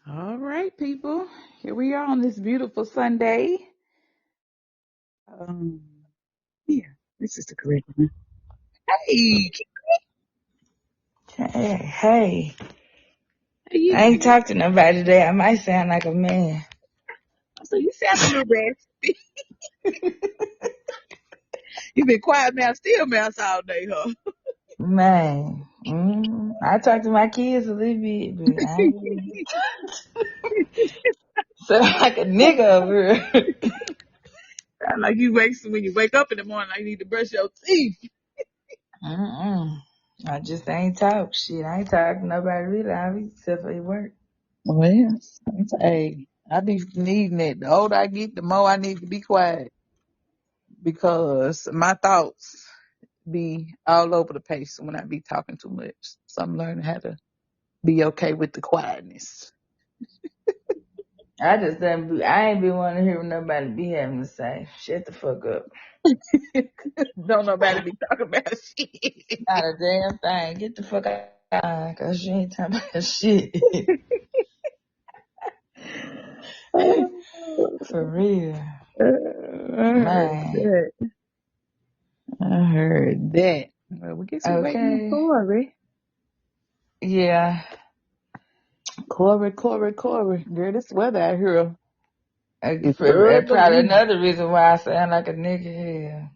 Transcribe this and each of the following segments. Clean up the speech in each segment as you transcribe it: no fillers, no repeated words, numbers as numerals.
All right, people. Here we are on this beautiful Sunday. Um, yeah, this is the correct one. Hey, Hey, how you I ain't doing? talked to nobody today. I might sound like a man. So you sound a little raspy. You been quiet mouse, still mouse all day, huh? Man, I talk to my kids a little bit, but I ain't really sound like a nigga over here. Sound like you wake when you wake up in the morning, like you need to brush your teeth. Mm-mm. I just ain't talk shit. I ain't talk to nobody really, obviously, except for at work. Well, hey, I be needing it. The older I get, the more I need to be quiet because my thoughts be all over the place when I be talking too much. So I'm learning how to be okay with the quietness. I ain't been wanting to hear what nobody be having to say. Shut the fuck up. Don't nobody be talking about shit. Not a damn thing. Get the fuck out, cause you ain't talking about shit. For real. I heard Man. that. I heard that. Well, we guess we waiting on Okay. Corey. Yeah. Corey. Girl, this weather out here is Probably ugly. another reason why I sound like a nigga here.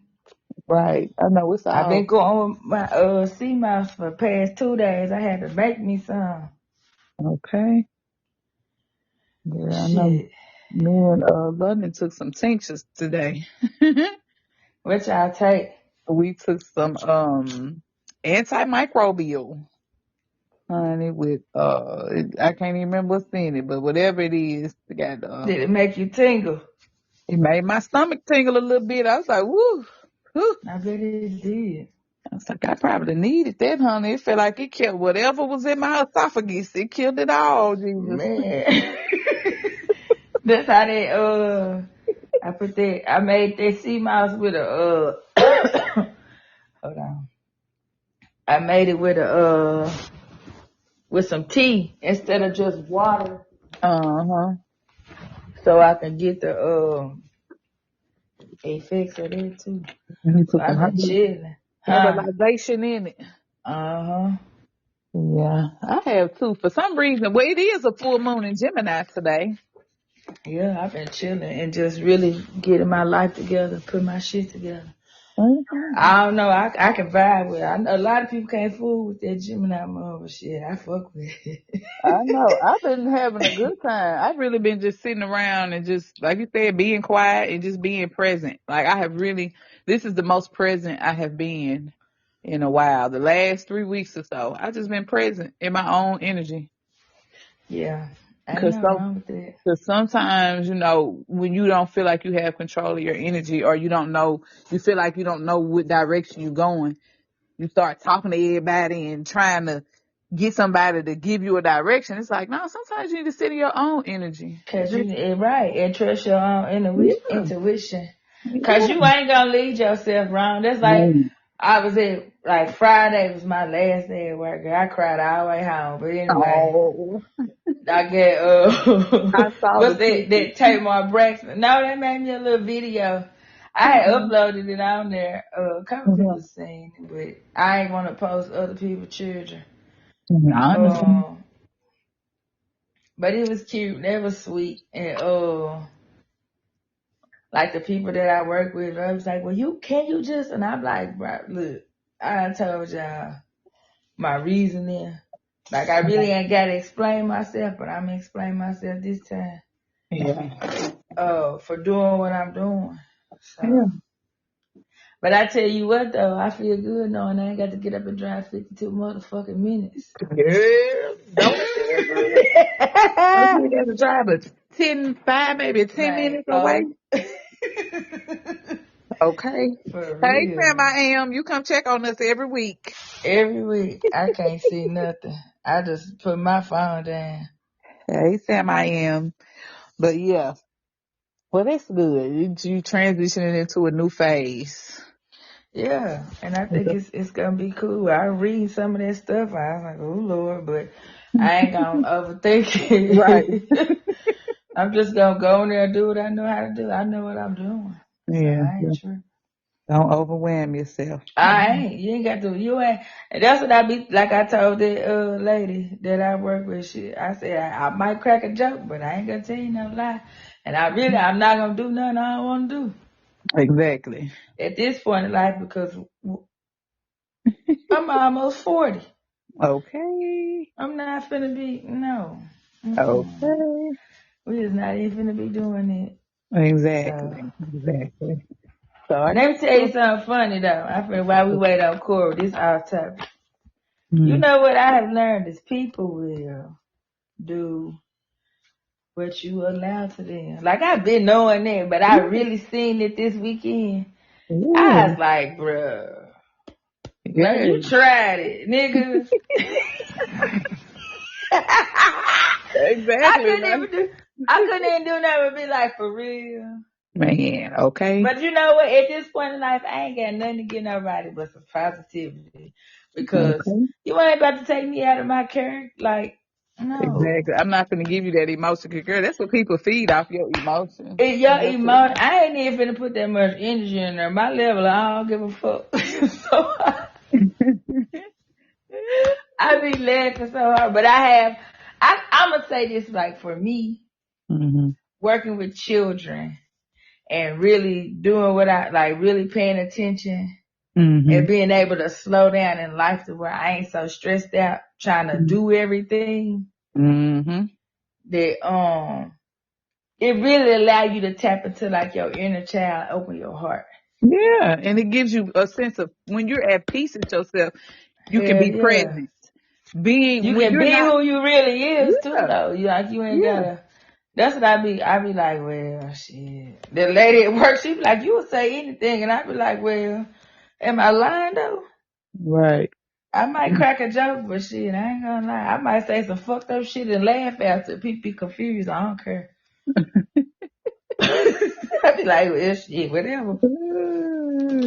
Right. I know it's I've been all going with my sea mouse for the past 2 days. I had to make me some. okay. Girl, I know Shit. me and London took some tinctures today. What y'all take? We took some antimicrobial honey with I can't even remember what's in it, but whatever it is, it got Did it make you tingle? it made my stomach tingle a little bit. I was like, woo, whew. I bet it did. I was like, I probably needed that, honey. It felt like it killed whatever was in my esophagus. It killed it all, Jesus. Man. That's how they I made that sea mouse with a hold on. I made it with with some tea instead of just water, Uh-huh. so I can get the effects of that too. And he So put some I've been chilling. Huh? herbalization in it. Uh-huh. Yeah, I have too. For some reason, well, it is a full moon in Gemini today. Yeah, I've been chilling and just really getting my life together, put my shit together. Mhm. I don't know, I can vibe with it. I know a lot of people can't fool with that Gemini mother shit. I fuck with it. I know. I've been having a good time. I've really been just sitting around and just, like you said, being quiet and just being present. Like I have really, this is the most present I have been in a while. The last 3 weeks or so, I've just been present in my own energy. Yeah, ain't Cause nothing so, wrong with that. cause sometimes, when you don't feel like you have control of your energy or you feel like you don't know what direction you're going, you start talking to everybody and trying to get somebody to give you a direction. It's like, no, sometimes you need to sit in your own energy. Cause Just, right, and trust your own yeah, intuition. Cause you yeah. ain't gonna lead yourself wrong. That's like, Man. I was at, like Friday was my last day at work. I cried all the way home. But anyway, Oh, I get I saw the what's that pictures. Tamar Braxton? No, they made me a little video. I had Mhm. uploaded it on there. A couple people Mhm. seen it, but I ain't want to post other people's children. I understand. Um, but it was cute. They was sweet, and like the people that I work with, I was like, "Well, you just?" And I'm like, "Bro, look, I told y'all my reasoning. Like I really ain't gotta explain myself, but I'm gonna explain myself this time." Yeah. For doing what I'm doing. So, Yeah. but I tell you what though, I feel good knowing I ain't got to get up and drive 52 motherfucking minutes. Girl, don't it feel good? I think that's a drive, but 5, maybe 10 Man, minutes away. for Okay. Hey, Sam, real. I am. You come check on us every week. Every week, I can't see nothing. I just put my phone down. Hey, Sam, I am. But yeah, well, that's good. You transitioning into a new phase. Yeah, and I think it's gonna be cool. I read some of that stuff. I was like, oh Lord, but I ain't gonna overthink Right. it. I'm just gonna go in there and do what I know how to do. I know what I'm doing, so Yeah. I ain't sure. Don't overwhelm yourself. I ain't. You ain't got to. You ain't. And that's what I be like. I told the lady that I work with. I said I might crack a joke, but I ain't gonna tell you no lie. And I'm not gonna do nothing I don't want to do Exactly. at this point in life because I'm almost 40. Okay. I'm not finna be no. Mm-mm. Okay. We is not even finna be doing it. So Exactly. Exactly. So I let guess me tell you something funny though. I feel while we wait on Corey, this off topic. You mm. know what I have learned is people will do what you allow to them. Like I've been knowing that, but I Yeah. really seen it this weekend. I Yeah. was like, bruh, man, Yeah. you tried it, nigga. Exactly, man. I couldn't even do nothing but be like, for real. Man, okay. But you know what? At this point in life, I ain't got nothing to get nobody but some positivity. Because Okay. you ain't about to take me out of my character. Like, no. Exactly. I'm not gonna give you that emotion, 'cause, girl. That's what people feed off your emotions. If your And that's it. emotion, I ain't even finna put that much energy in there. My level, I don't give a fuck. So I be laughing so hard. But I'm gonna say this, like for me, hmm working with children and really doing what I like, really paying attention and hmm being able to slow down in life to where I ain't so stressed out trying to do everything hmm that it really allow you to tap into like your inner child, open your heart. Yeah, and it gives you a sense of when you're at peace with yourself, you can Hell be yeah. present. Being You when can you're be not, who you really is too yeah, though. You ain't yeah, gotta. That's what I be like, well, shit. The lady at work, she be like, you would say anything, and I be like, well, am I lying though? right. I might crack a joke, but shit, I ain't gonna lie. I might say some fucked up shit and laugh after people be confused. I don't care. I be like, well, shit, whatever.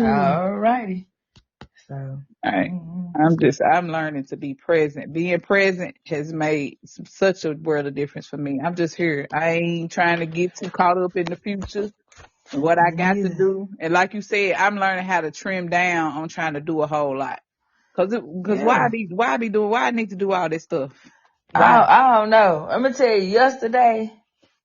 Alrighty. So, Right. I'm learning to be present. Being present has made such a world of difference for me. I'm just here. I ain't trying to get too caught up in the future and what I me got to neither. do. And like you said, I'm learning how to trim down on trying to do a whole lot. Cause Yeah. why I need to do all this stuff? Why? I don't know. I'm gonna tell you, yesterday,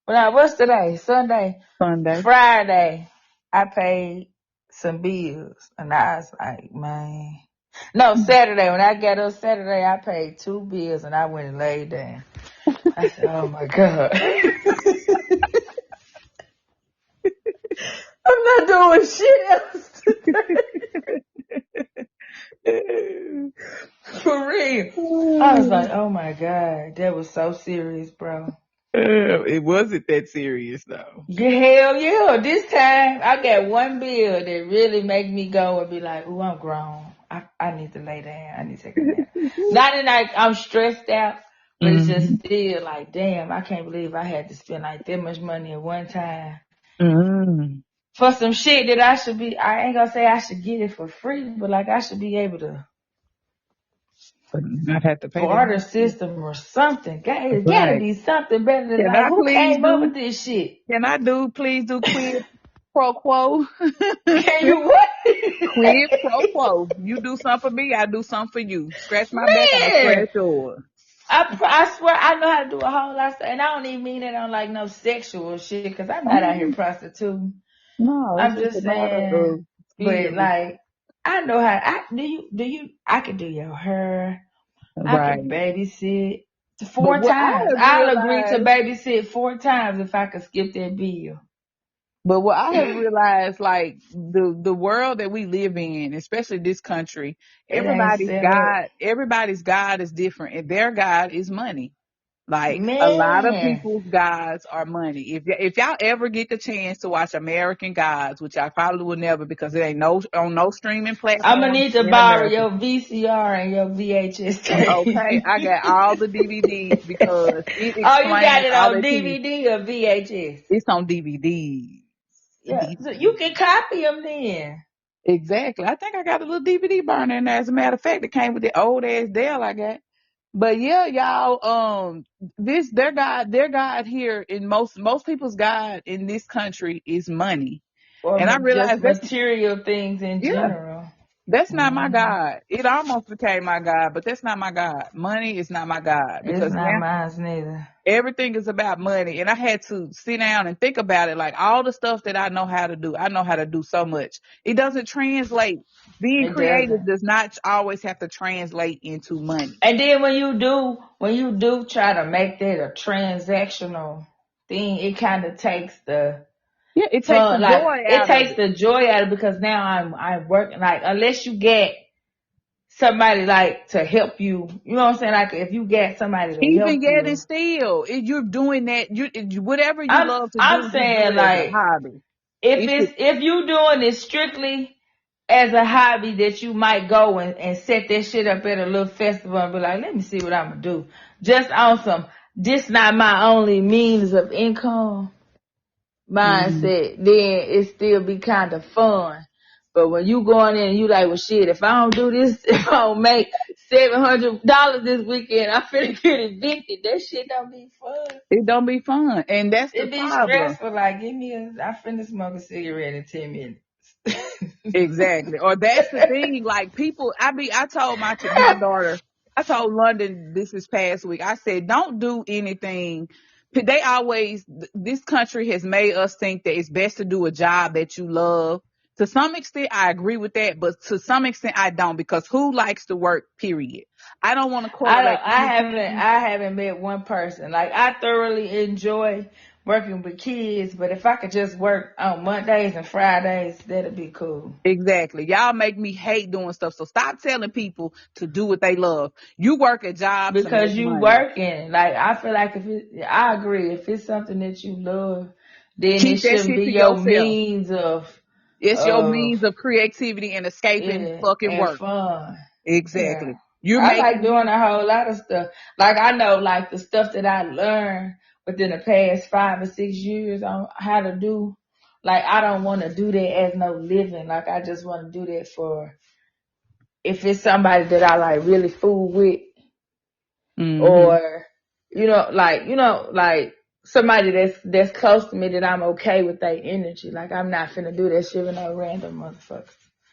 what's today? Sunday, Sunday. Friday, I paid some bills, and I was like, man. No, Saturday, when I got up Saturday, I paid 2 bills, and I went and laid down. I said, oh my God. I'm not doing shit else today. For real. I was like, oh my God, that was so serious, bro. It wasn't that serious though. Yeah, hell yeah. This time I got one bill that really make me go and be like, ooh, I'm grown. I need to lay down. I need to take a nap. Not that I'm stressed out, but it's just hmm still like, damn, I can't believe I had to spend like that much money at one time hmm for some shit that I ain't gonna say I should get it for free, but like I should be able to But not have to pay that barter much. system or something. It gotta Right. be something better than Can like, I who please came up with do? this shit? Please do quid pro quo? Can you what? Quid pro quo. You do something for me, I do something for you. Scratch my back, I Man, scratch yours. I swear I know how to do a whole lot of stuff. And I don't even mean that on like no sexual shit because I'm not out here Oh, prostituting. no, it's I'm just a just matter saying, of but skill. like, I know how, I could do your hair. I Right. could babysit But 4 times. I'll agree to babysit 4 times if I could skip that bill. what I have realized, like the world that we live in, especially this country, It ain't set up. everybody's God is different, and their God is money. Like a lot of Man, people's gods are money. If y'all ever get the chance to watch American Gods, which I probably will never because it ain't no streaming I'm gonna platform need to in borrow America. your VCR and your VHS Okay, I tape. got all the DVDs because it Oh, you got explains it all on that to you. DVD or VHS? It's on DVDs. Yeah, so you can copy them then. Exactly. I think I got a little DVD burner in there. As a matter of fact, it came with the old ass Dell I got. But yeah, y'all, this their God here in most people's God in this country is money. Or And I just realized material things in yeah, general. that's not my Hmm. God. It almost became my God, but that's not my God. Money is not my God It's because not now mine neither. everything is about money. And I had to sit down and think about it. Like all the stuff that I know how to do, I know how to do so much. It doesn't translate. Being It creative doesn't. does not always have to translate into money. And then when you do try to make that a transactional thing, it kind of takes the Yeah, it takes the fun, like joy it out of takes it. the joy out of it because now I'm working, like unless you get somebody like to help you, you know what I'm saying? Like if you get somebody to Even help yet and you, still, you're doing that. Whatever you love to I'm do, just do saying it as a like hobby. It should, if you doing it strictly as a hobby that you might go and set that shit up at a little festival and be like, let me see what I'm gonna do. Just on some, this not my only means of income mhm. mindset, then it still be kind of fun. But when you going in and you like, well shit, if I don't do this, if I don't make $700 this weekend, I finna get evicted. That shit don't be fun. It don't be fun, and that's the It be problem. stressful. Like, I finna smoke a cigarette in 10 minutes. Exactly. Or that's the thing. Like people, I told my daughter, I told London this past week. I said, don't do anything. They always, this country has made us think that it's best to do a job that you love. To some extent, I agree with that, but to some extent, I don't because who likes to work? Period. I don't want to correlate anything. I haven't met one person. Like, I thoroughly enjoy working with kids, but if I could just work on Mondays and Fridays, that'd be cool. Exactly. Y'all make me hate doing stuff. So stop telling people to do what they love. You work a job to make Because you money. working. Like, I feel like I agree. If it's something that you love, then it Keep that shouldn't shit be to your yourself. means It's your of, means of creativity and escaping yeah, fucking and work. fun. Yeah. Exactly. You're I like making doing you a whole lot of stuff. Like, I know, like, the stuff that I learned within the past 5 or 6 years on how to do. Like, I don't want to do that as no living. Like, I just want to do that for, if it's somebody that I like really fool with, hmm or, like somebody that's close to me that I'm okay with their energy. Like, I'm not finna do that shit with no random motherfucker.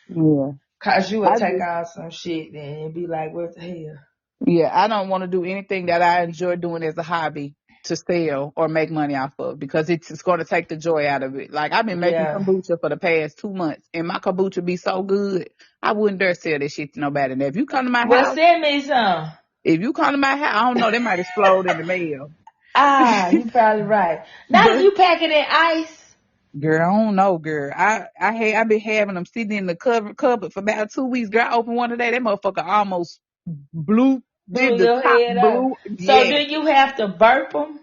Yeah. Cause you would I take just on some shit then and be like, what the hell? yeah, I don't want to do anything that I enjoy doing as a hobby to sell or make money off of because it's going to take the joy out of it. Like I've been making Yeah. kombucha for the past 2 months and my kombucha be so good. I wouldn't dare sell this shit to nobody. Now, if you come to my Well, house, send me some. I don't know, they might explode in the mail. Ah, you probably right. Now But you pack it in ice. girl, I don't know, girl. I've been having them sitting in the cupboard for about 2 weeks. Girl, I opened one today. That motherfucker almost blew. Blew Did the your top head off. blew? So do Yes. you have to burp them?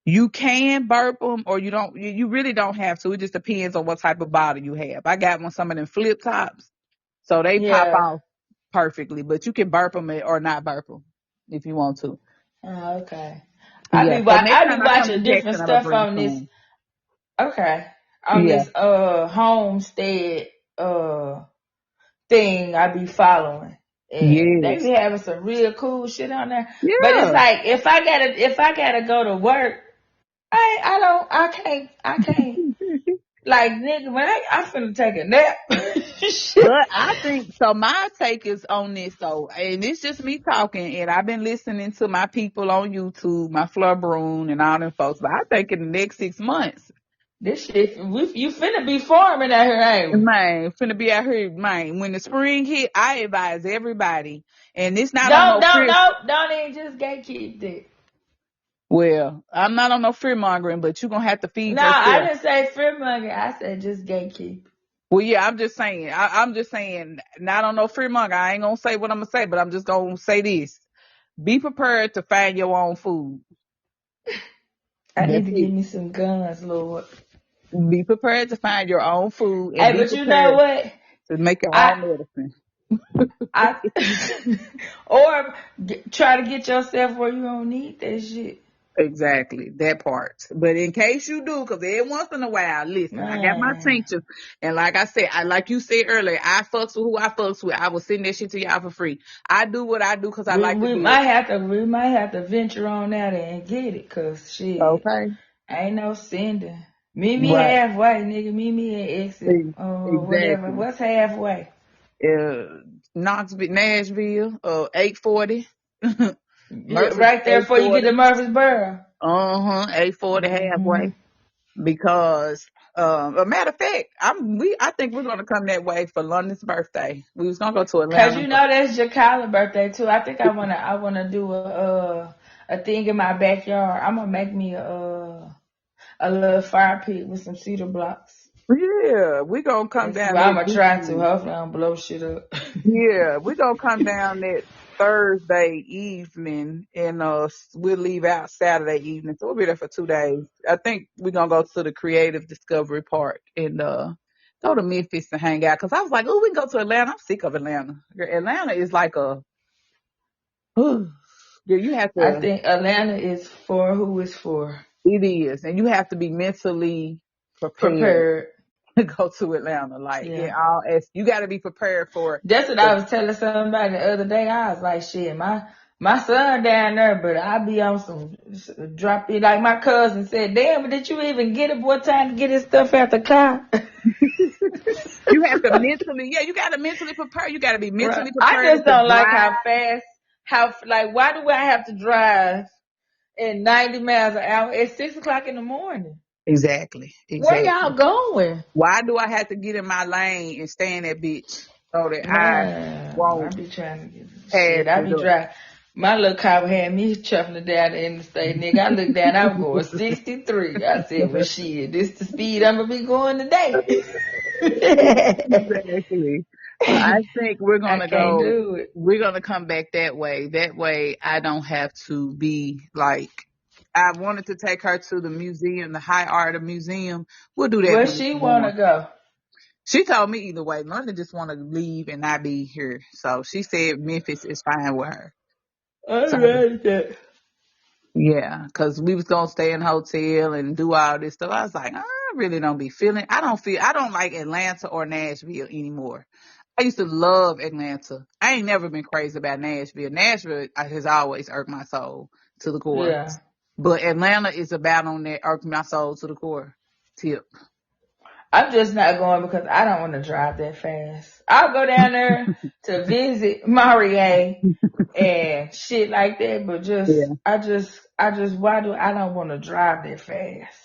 You can burp them, or you don't. You really don't have to. It just depends on what type of bottle you have. I got some of them flip tops, so they pop Yeah. off perfectly. But you can burp them or not burp them if you want to. Oh, okay. Yeah. So next I be time I come to watching different Jackson, I'm gonna stuff bring on this. some. Okay. On Yeah. this homestead thing I be following. And they Yes. be having some real cool shit on there. But it's Yeah. like if I gotta go to work, I can't. Like, nigga, when I finna take a nap. Shit. But I think so. My take is on this. So, and it's just me talking, and I've been listening to my people on YouTube, my Fleur Brune and all them folks. But I think in the next 6 months, This shit, you finna be farming out here, ain't we? man, finna be out here, man. When the spring hit, I advise everybody, and it's not on no fear. Don't even just gatekeep it. Well, I'm not on no fear mongering, but you're gonna have to feed No, I yourself. didn't say fear monger. I said just gatekeep. Well, yeah, I'm just saying. I'm just saying, not on no fear monger. I ain't gonna say what I'm gonna say, but I'm just gonna say this: be prepared to find your own food. I need That's to it. give me some guns, Lord. Be prepared to find your own food and Hey, be but you know prepared what? to make your I own medicine. I or try to get yourself where you don't need that shit. Exactly, that part. But in case you do, because every once in a while, listen, I got my Man, tinctures. And like I said, like you said earlier, I fucks with who I fucks with. I will send that shit to y'all for free. I do what I do because I we like to we do it. might have to venture on out there and get it, cause shit, Okay. ain't no sending. Meet me Right. halfway, nigga. Meet me at exit, whatever. Exactly. What's halfway? Knoxville, Nashville, 840. Yeah, Murphy, right there before you get 840. to Murfreesboro. 840 Mm-hmm. halfway. Because a matter of fact, I think we're gonna come that way for London's birthday. We was gonna go to Cause Atlanta. you know that's Jakala's birthday too. I think I wanna do a thing in my backyard. I'm gonna make me a little fire pit with some cedar blocks. Yeah, we gonna come That's down what I'm that gonna try to. weekend. Hopefully I don't blow shit up. Yeah, we gonna come down that Thursday evening, and we'll leave out Saturday evening. So we'll be there for 2 days. I think we're gonna go to the Creative Discovery Park and go to Memphis and hang out. Cause I was like, oh, we can go to Atlanta. I'm sick of Atlanta. Girl, Atlanta is like a, yeah, you have I to. think Atlanta is for who it's for. It is, and you have to be mentally prepared Prepared. to go to Atlanta. Like, Yeah. you got to be prepared for That's what it. I was telling somebody the other day. I was like, shit, my son down there, but I be on some drop it. Like my cousin said, damn, but did you even get it? Boy, time to get his stuff out the car. You have to mentally, yeah, you got to mentally prepare. You got to be Right. mentally I prepared just to don't like drive. how fast, like, why do I have to drive at 90 miles an hour at 6 o'clock in the morning? Exactly, Where y'all exactly. going? Why do I have to get in my lane and stay in that bitch so that I Man, I won't be trying to get pass shit. I it be up? driving. My little car had me shuffling down the interstate, nigga. I looked down, I was going 63. I said, well, shit, this the speed I'm gonna be going today. Exactly. So I think I can't do it. we're gonna come back that way. That way I don't have to be like, I wanted to take her to the museum, the High Art Museum. We'll do that Where when we she get going. wanna go? She told me either way. London just want to leave and not be here. So she said Memphis is fine with her. I So like that. yeah, because we was gonna stay in a hotel and do all this stuff. I was like, I really don't be feeling. I don't like Atlanta or Nashville anymore. I used to love Atlanta. I ain't never been crazy about Nashville. Nashville has always irked my soul to the core. Yeah. But Atlanta is about on that irked my soul to the core tip. I'm just not going because I don't want to drive that fast. I'll go down there to visit Marie and shit like that, but Yeah. why do I don't want to drive that fast?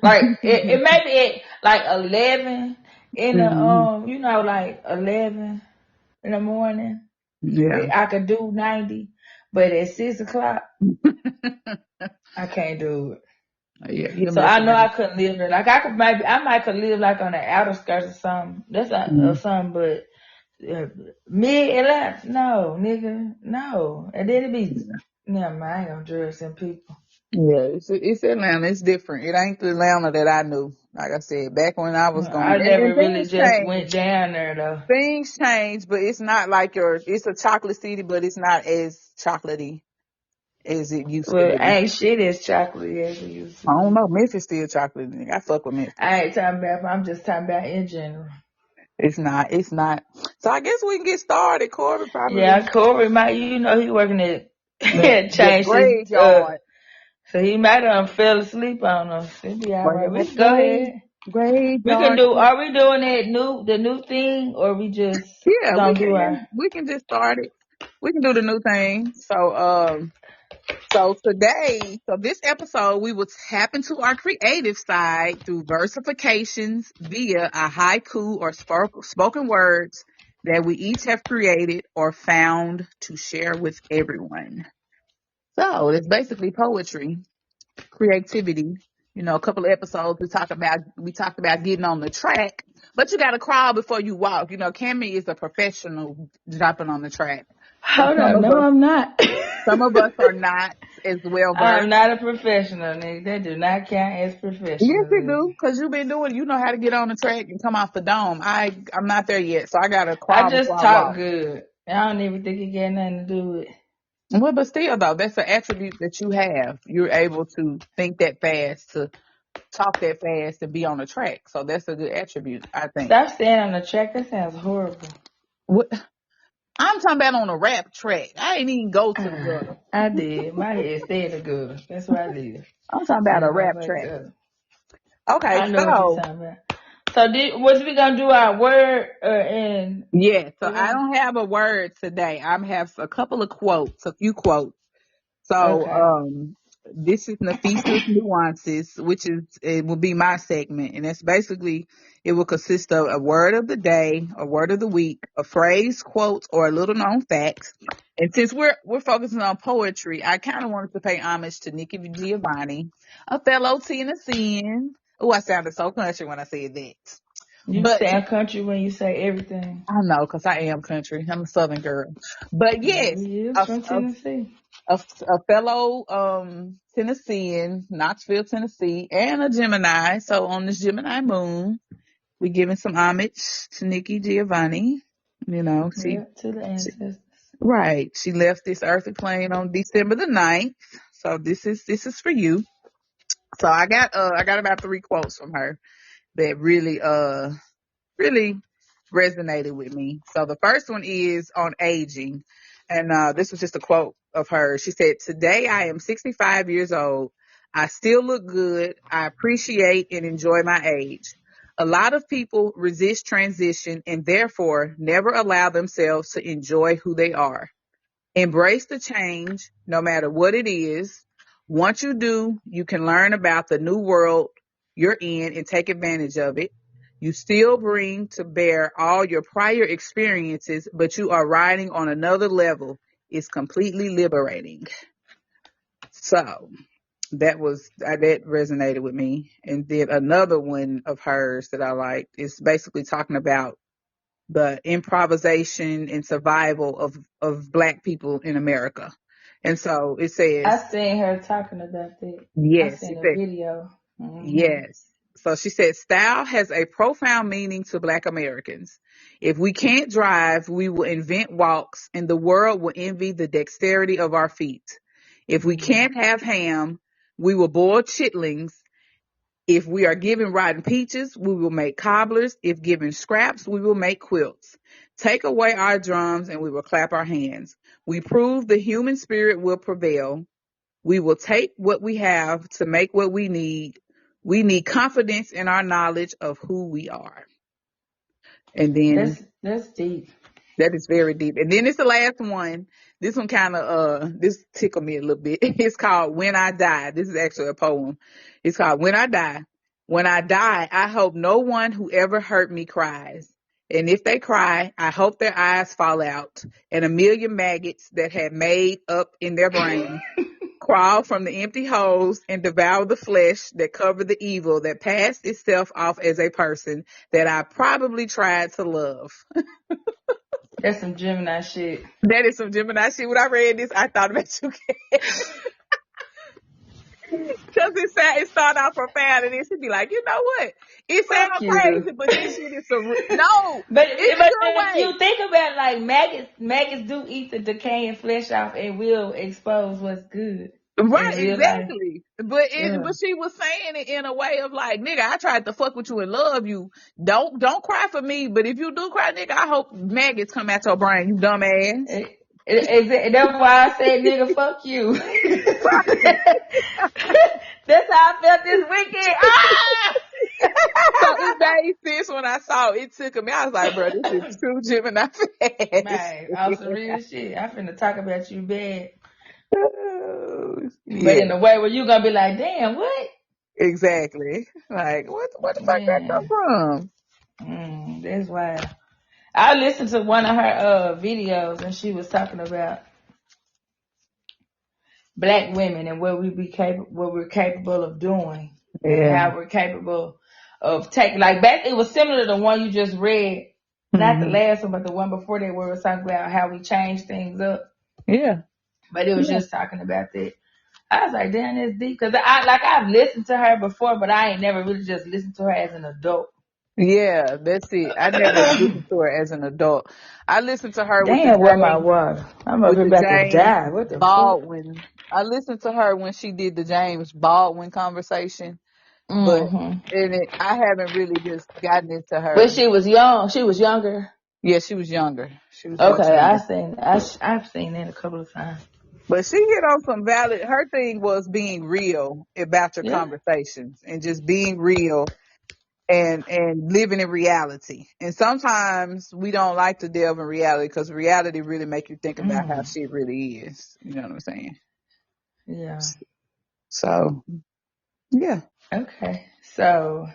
Like it may be at like 11 in the Hmm. like 11 in the morning. Yeah. I could do 90, but at 6 o'clock I can't do it. Yeah. You'll So miss I know I it. couldn't live there. Like I might could live like on the outer skirts or something. That's not or Mhm. something, but mid Atlanta, no, nigga, no. And then it be, never mind, I ain't gonna judge some people. Yeah, it's Atlanta. It's different. It ain't the Atlanta that I knew. Like I said, back when I was going, I and never really just went down there though. things change, but it's not like it's a chocolate city, but it's not as chocolatey as it used to Well, be. ain't shit as chocolatey as it used to I don't be. know. Memphis still chocolatey. I fuck with Memphis. I ain't talking about, I'm just talking about in general. It's not. It's not. So I guess we can get started. Corey Yeah, probably Corey might, he working at, the changed his, graveyard. so he might have fell asleep on us. It'll be Or alright. We that can go ahead. We can graveyard. do. Are we doing the new thing, or we just Yeah, we gonna do our? can. We can just start it. We can do the new thing. So today, this episode, we will tap into our creative side through versifications via a haiku or spoken words that we each have created or found to share with everyone. So it's basically poetry, creativity. A couple of episodes we talked about getting on the track, but you got to crawl before you walk. Cammy is a professional jumping on the track, and Hold on, no, I'm not. some of us are not as well I'm versed. not a professional, nigga. That do not count as Yes, you professionalism. do, because you've been doing. You know how to get on the track and come off the dome. I'm not there yet, so I gotta I crawl before just I talk walk. good. I don't even think it got nothing to do with. Well, but still though, that's an attribute that you have. You're able to think that fast, to talk that fast, and be on the track. So that's a good attribute, I think. Stop staying on the track. That sounds horrible. What I'm talking about on a rap track. I ain't even go to the gutter. I did. My head stayed in the gutter. That's where I live. I'm talking In about the a rap motherfucking track. gutter. Okay, I know what you're so talking about. So was we gonna do our word and yeah, so what I else? don't have a word today. I have a couple of quotes, a few quotes. So, Okay. this is Nafisa's Nuances, which is, it will be my segment. And that's basically, it will consist of a word of the day, a word of the week, a phrase, quote, or a little known facts. And since we're focusing on poetry, I kind of wanted to pay homage to Nikki Giovanni, a fellow Tennessean. Oh, I sounded so country when I said that. You But sound country when you say everything. I know, because I am country. I'm a Southern girl. But Yeah, yes, we is a, from a Tennessee. a fellow Tennessean, Knoxville, Tennessee, and a Gemini. So on this Gemini moon, we giving some homage to Nikki Giovanni. You know, Yeah, to the she ancestors. right. She left this earthly plane on December the 9th. So this is for you. So I got about 3 quotes from her that really resonated with me. So the first one is on aging. And this was just a quote of hers. She said, "Today I am 65 years old. I still look good. I appreciate and enjoy my age. A lot of people resist transition and therefore never allow themselves to enjoy who they are. Embrace the change, no matter what it is. Once you do, you can learn about the new world you're in and take advantage of it. You still bring to bear all your prior experiences, but you are riding on another level. It's completely liberating." So that resonated with me. And then another one of hers that I liked is basically talking about the improvisation and survival of Black people in America. And so it I says, seen her talking about that. I yes, seen it a said, video. Hmm. yes. So she said, style has a profound meaning to Black Americans. If we can't drive, we will invent walks and the world will envy the dexterity of our feet. If we can't have ham, we will boil chitlings. If we are given rotten peaches, we will make cobblers. If given scraps, we will make quilts. Take away our drums and we will clap our hands. We prove the human spirit will prevail. We will take what we have to make what we need. We need confidence in our knowledge of who we are. And then That's deep. that is very deep. And then it's the last one. This one kind of this tickled me a little bit. It's called When I Die. This is actually a poem. It's called When I Die. When I die, I hope no one who ever hurt me cries. And if they cry, I hope their eyes fall out and a million maggots that had made up in their brain crawl from the empty holes and devour the flesh that covered the evil that passed itself off as a person that I probably tried to love. That's some Gemini shit. That is some Gemini shit. When I read this, I thought about you because it started out profound, and then she'd be like, you know what? It Fuck sounds you. crazy, but this shit is no. But It's a but good if way. you think about it, like maggots do eat the decaying flesh off and will expose what's good in Right, real life. exactly. Yeah. But she was saying it in a way of like, nigga, I tried to fuck with you and love you. Don't cry for me. But if you do cry, nigga, I hope maggots come out your brain, you dumbass. That's why I said nigga fuck you. That's how I felt this weekend. Ah! So it made sense when I saw it. It took me. I was like, bro, this is true Gemini fast. Man, on some real shit. I finna talk about you bad. But Yeah, in a way where you gonna be like, damn, what? exactly. Like, what the fuck that come Man. from? That's wild. I listened to one of her videos and she was talking about Black women and what we're capable of doing and Yeah. how we're capable of taking like back it was similar to the one you just read, not the Hmm. last one, but the one before that where it was talking about how we change things up. Yeah. But it was Yeah. just talking about that. I was like, damn, that's deep. Cause I've listened to her before, but I ain't never really just listened to her as an adult. Yeah, that's it. I never listened to her as an adult. I listened to her Damn, where my water? I'm up With here the about to James die. What the fuck? Baldwin. I listened to her when she did the James Baldwin conversation, but Mm-hmm. I haven't really just gotten into But her. she was young. She was younger. Yeah, she was younger. She was much Okay, younger. I've seen it a couple of times. But she hit on some valid. Her thing was being real about your Yeah. conversations and just being real and living in reality. And sometimes we don't like to delve in reality because reality really make you think about how Mm. shit really is. You know what I'm saying? Yeah. So yeah. Okay. So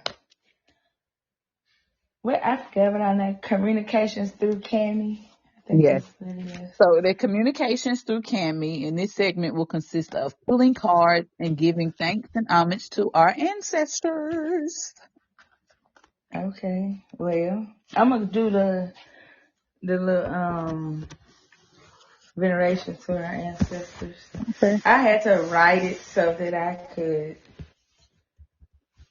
what I forgot what I know. Communications through Cammy. I think Yes. that's what it is. So the communications through Cammy in this segment will consist of pulling cards and giving thanks and homage to our ancestors. Okay. Well, I'm gonna do the little veneration to our ancestors. Okay. I had to write it so that I could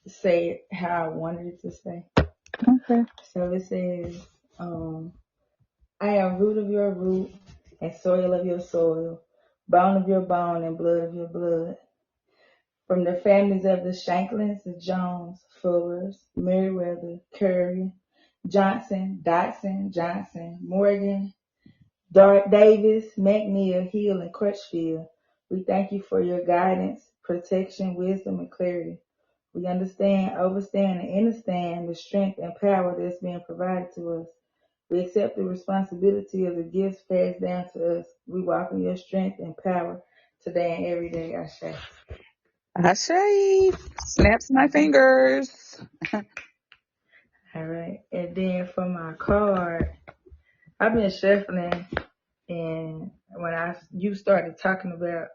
say it how I wanted it to say. Okay. So it says, I am root of your root and soil of your soil, bone of your bone and blood of your blood. From the families of the Shanklins, the Jones, Fullers, Meriwether, Curry, Johnson, Dotson, Johnson, Morgan, Davis, McNeil, Hill, and Crutchfield, we thank you for your guidance, protection, wisdom, and clarity. We understand, overstand, and understand the strength and power that's being provided to us. We accept the responsibility of the gifts passed down to us. We walk in your strength and power today and every day, Ashe. I say, snaps my fingers. All right. And then for my card, I've been shuffling, and when you started talking about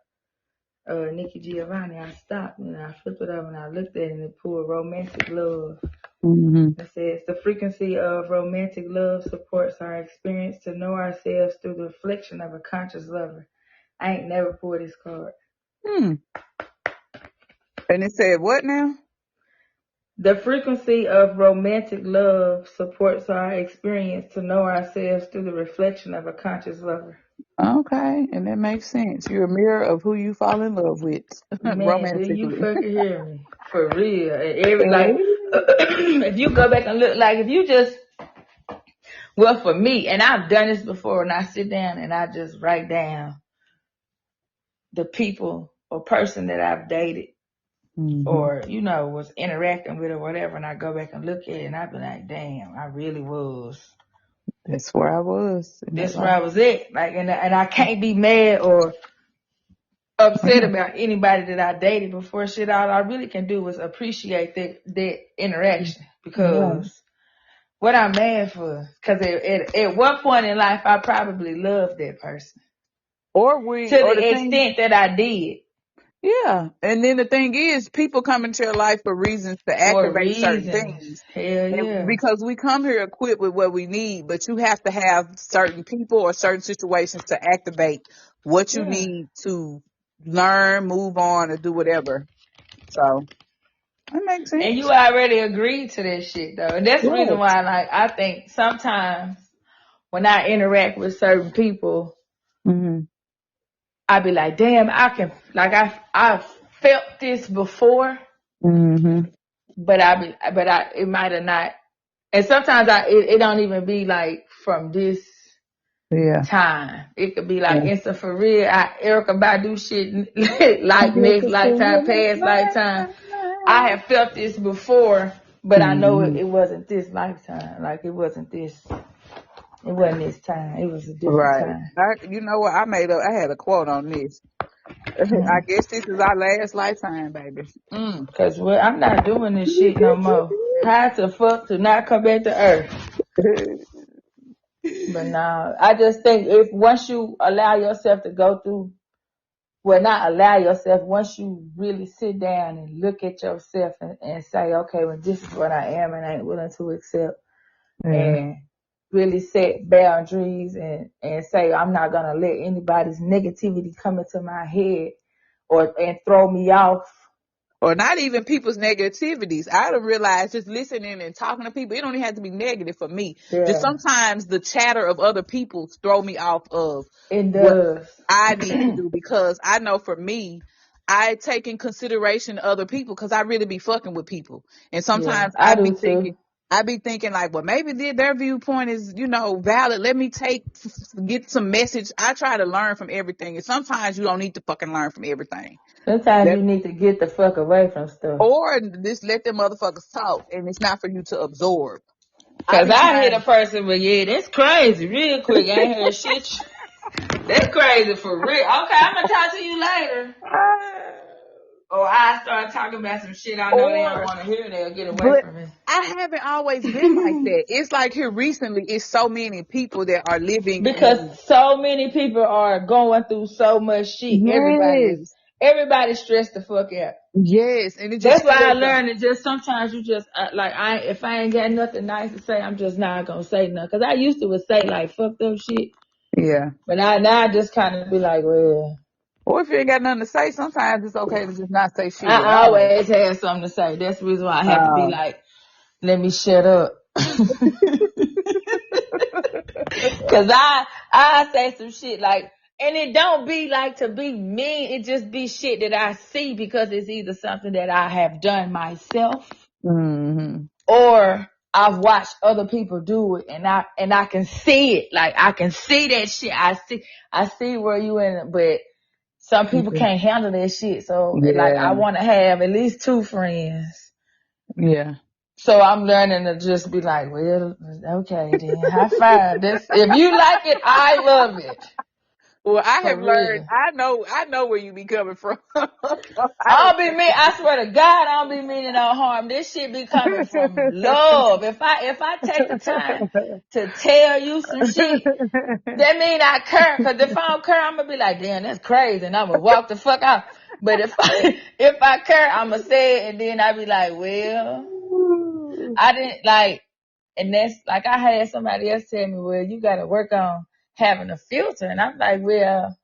Nikki Giovanni, I stopped and I flipped it up and I looked at it and it pulled romantic love. Hmm. It says the frequency of romantic love supports our experience to know ourselves through the reflection of a conscious lover. I ain't never pulled this card. Hmm. And it said what now? The frequency of romantic love supports our experience to know ourselves through the reflection of a conscious lover. Okay, and that makes sense. You're a mirror of who you fall in love with Man, do you romantically. fucking hear me? For real. If you go back and look, like if you just, well, for me, and I've done this before, and I sit down and I just write down the people or person that I've dated Hmm. or, was interacting with or whatever, and I go back and look at it and I be like, damn, I really was. That's where I was in that This where I life. was at. Like, and I can't be mad or upset about anybody that I dated before. Shit, all I really can do is appreciate that interaction, Yeah. because what I'm mad for, because at one point in life I probably loved that person to Or the the thing. extent that I did, Yeah. And then the thing is, people come into your life for reasons to for activate certain reasons. things. Hell And yeah. because we come here equipped with what we need, but you have to have certain people or certain situations to activate what you Yeah. need to learn, move on, or do whatever. So that makes And you sense. already agreed to that shit though. And that's the reason Yes. why, like, I think sometimes when I interact with certain people, Hmm. I be like, damn, I felt this before, Hmm. it might have not. And sometimes it don't even be like from this Yeah. time. It could be like Yeah. instant for real. Erica Badu shit like next lifetime, past lifetime. I have felt this before, but I know Hmm. it wasn't this lifetime. Like it wasn't this time. It was a different Right. time. You know what? I had a quote on this. I Mm. guess this is our last lifetime, baby. Cause I'm not doing this shit no more. How to fuck to not come back to earth. But nah, I just think if once you allow yourself to go through, well, not allow yourself, once you really sit down and look at yourself and say, okay, well, this is what I am and I ain't willing to accept, Yeah. and really set boundaries and say, I'm not going to let anybody's negativity come into my head and throw me off. or not even people's negativities. I done realized just listening and talking to people, it don't even have to be negative for me. Just Yeah, sometimes the chatter of other people throw me off of it what does. I need to do, because I know for me, I take in consideration other people because I really be fucking with people. And Yeah, sometimes I do too. I be thinking like, well, maybe their viewpoint is, valid. Let me get some message. I try to learn from everything. And sometimes you don't need to fucking learn from everything. Sometimes you need to get the fuck away from stuff. Or just let them motherfuckers talk, and it's not for you to absorb. I Cause be I hit a trying. person, but yeah, that's crazy. Real quick, I ain't heard shit. That's crazy for real. Okay, I'm gonna talk to you later. Or I start talking about some shit I know they don't Or, want to hear. They'll get away but from me. I haven't always been like that. It's like here recently, it's so many people that are living Because in. so many people are going through so much shit. Yes, Everybody's stressed the fuck out. yes, and it just That's feel why I like learned that just sometimes you just if I ain't got nothing nice to say, I'm just not gonna say nothing. Cause I used to would say like fucked up shit, yeah. but now I just kind of be like, well, Or if you ain't got nothing to say, sometimes it's okay to just not say shit at I all. always have something to say. That's the reason why I have to be Um, like, let me shut up. Cause I say some shit like, and it don't be like to be mean. It just be shit that I see because it's either something that I have done myself hmm or I've watched other people do it and I can see it. Like I can see that shit. I see where you in it, but some people can't handle that shit. So like Yeah, I want to have at least 2 friends. yeah. So I'm learning to just be like, well, okay then, high five. That's, if you like it, I love it. Well, I For have learned. real. I know where you be coming from. I I don't. don't be mean. I swear to God, I don't be meaning no harm. This shit be coming from love. If I take the time to tell you some shit, that mean I care. Cause if I don't care, I'm gonna be like, damn, that's crazy, and I'm gonna walk the fuck out. But if I care, I'm gonna say it, and then I be like, well, I didn't like, and that's like I had somebody else tell me, well, you gotta work on having a filter, and I'm like, well.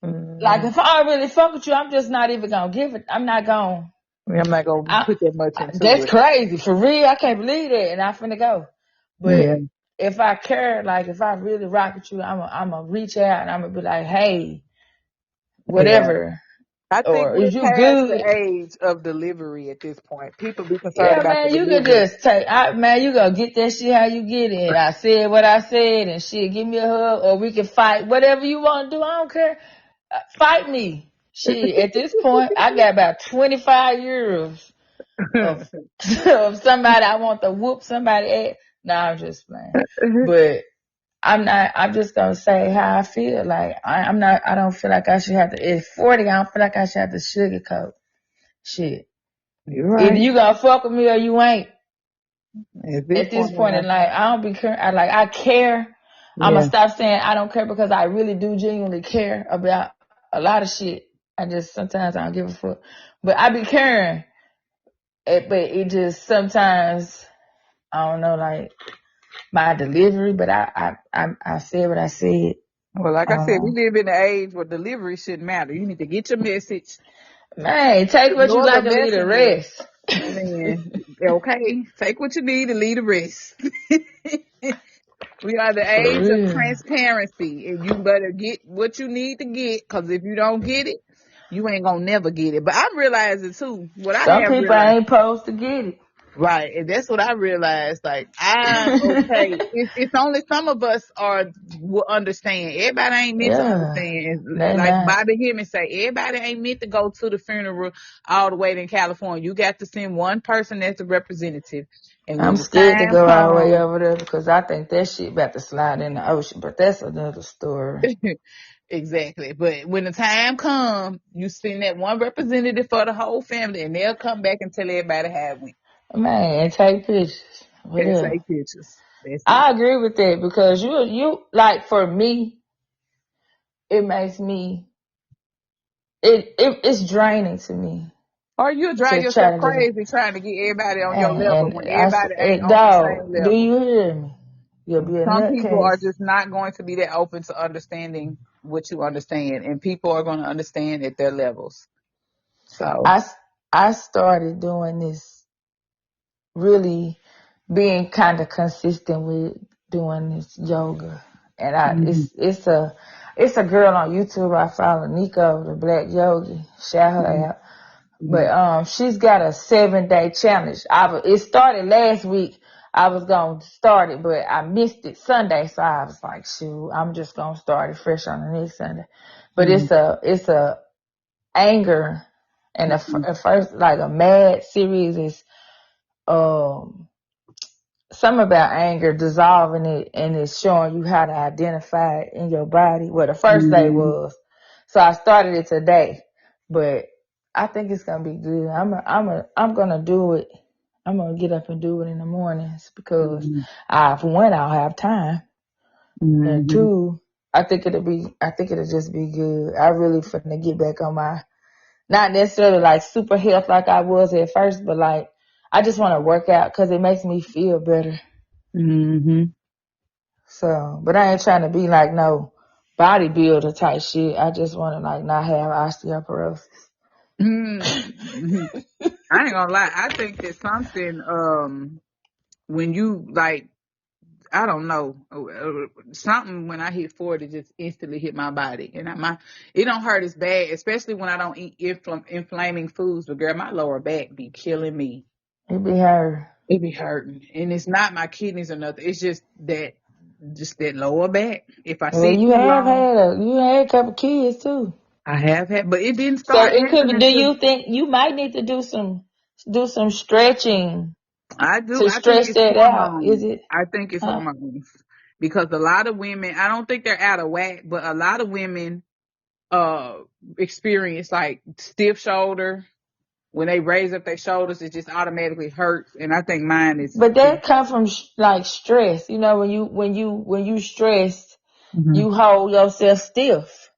Like if I don't really fuck with you, I'm just not even gonna give it. I'm not gonna. I'm not gonna put that much into That's it. crazy for real. I can't believe that, and I finna go. Yeah, But if I care, like if I really rock with you, I'm gonna reach out and I'm gonna be like, hey, yeah. whatever, I think or we're is you past the good? age of delivery at this point. People be concerned Yeah, about the man, you can delivery. just take. Man, you gonna get that shit how you get it. I said what I said, and shit, give me a hug, or we can fight. Whatever you want to do, I don't care. Fight me. Shit, at this point, I got about 25 years of of somebody I want to whoop somebody at. Nah, I'm just playing. But I'm not, I'm just gonna say how I feel. Like I'm not, I don't feel like I should have to, at 40, I don't feel like I should have to sugarcoat shit. You're Either right. you gonna fuck with me or you ain't. At this At this point, point in life, I don't be care. I care. I'm gonna yeah, stop saying I don't care because I really do genuinely care about a lot of shit. I just, sometimes I don't give a fuck. But I be caring. But it just sometimes, I don't know, like my delivery, but I said what I said. well, like I I don't said, we know. live in an age where delivery shouldn't matter. You need to get your message. Man, take what you Ignore the like and leave the messenger. rest. Man, okay, take what you need and leave the rest. We are the For age of real. transparency, and you better get what you need to get, because if you don't get it, you ain't gonna never get it. But I'm realizing too, what I Some have people realized, ain't supposed to get it. right, and that's what I realized. Like, okay, it's only some of us will understand. Everybody ain't meant to Yeah, understand. they Like not. Bobby Hemmings say, everybody ain't meant to go to the funeral all the way to California. You got to send one person as a representative, and I'm when the scared to time go all the way comes. over there because I think that shit about to slide in the ocean, but that's another story. Exactly. But when the time comes, you send that one representative for the whole family, and they'll come back and tell everybody how it went Man, take pictures. and Whatever. take pictures. That's it. I agree with that because you like for me, it makes me it's draining to me Or you'll drive to try yourself to do crazy trying to get everybody on your level and when everybody ain't on the dog, same do level. you hear me? You'll be a Some people are nutcase. just not going to be that open to understanding what you understand, and people are going to understand at their levels. So, I I started doing this, really being kind of consistent with doing this yoga. And Mm-hmm. it's a girl on YouTube I follow, Nico, the Black Yogi. Shout her out. Mm-hmm. But she's got a 7-day challenge. It started last week. I was gonna start it, but I missed it Sunday, so I was like, shoot, I'm just gonna start it fresh on the next Sunday. But Mm-hmm. it's a anger, and a first, like, a mad series is something about anger, dissolving it, and it's showing you how to identify it in your body. Well, the first day Mm-hmm. was, so I started it today, but I think it's gonna be good. I'm gonna do it. I'm gonna get up and do it in the mornings because for one, I'll have time, and Mm-hmm. two, I think it'll just be good. I really finna get back on my, not necessarily like super health like I was at first, but like I just want to work out because it makes me feel better. Mm-hmm. So, but I ain't trying to be like no bodybuilder type shit. I just want to like not have osteoporosis. Mm-hmm. I ain't gonna lie. I think that something, when you like, I don't know, something when I hit 40 just instantly hit my body, and it don't hurt as bad, especially when I don't eat inflaming foods. But girl, my lower back be killing me. It be hard. It be hurting, and it's not my kidneys or nothing. It's just that lower back. If I Well, sit too long, you had a couple kids too. I have had, but it didn't So start it could be, happening do to. you think you might need to do some stretching I do. to I think stretch it's that out? Is hormones. it? I think it's Huh? hormones because a lot of women. I don't think they're out of whack, but a lot of women uh experience like stiff shoulder when they raise up their shoulders. It just automatically hurts, and I think mine But is. that come from like stress. You know, when you stress, Mhm. you hold yourself stiff.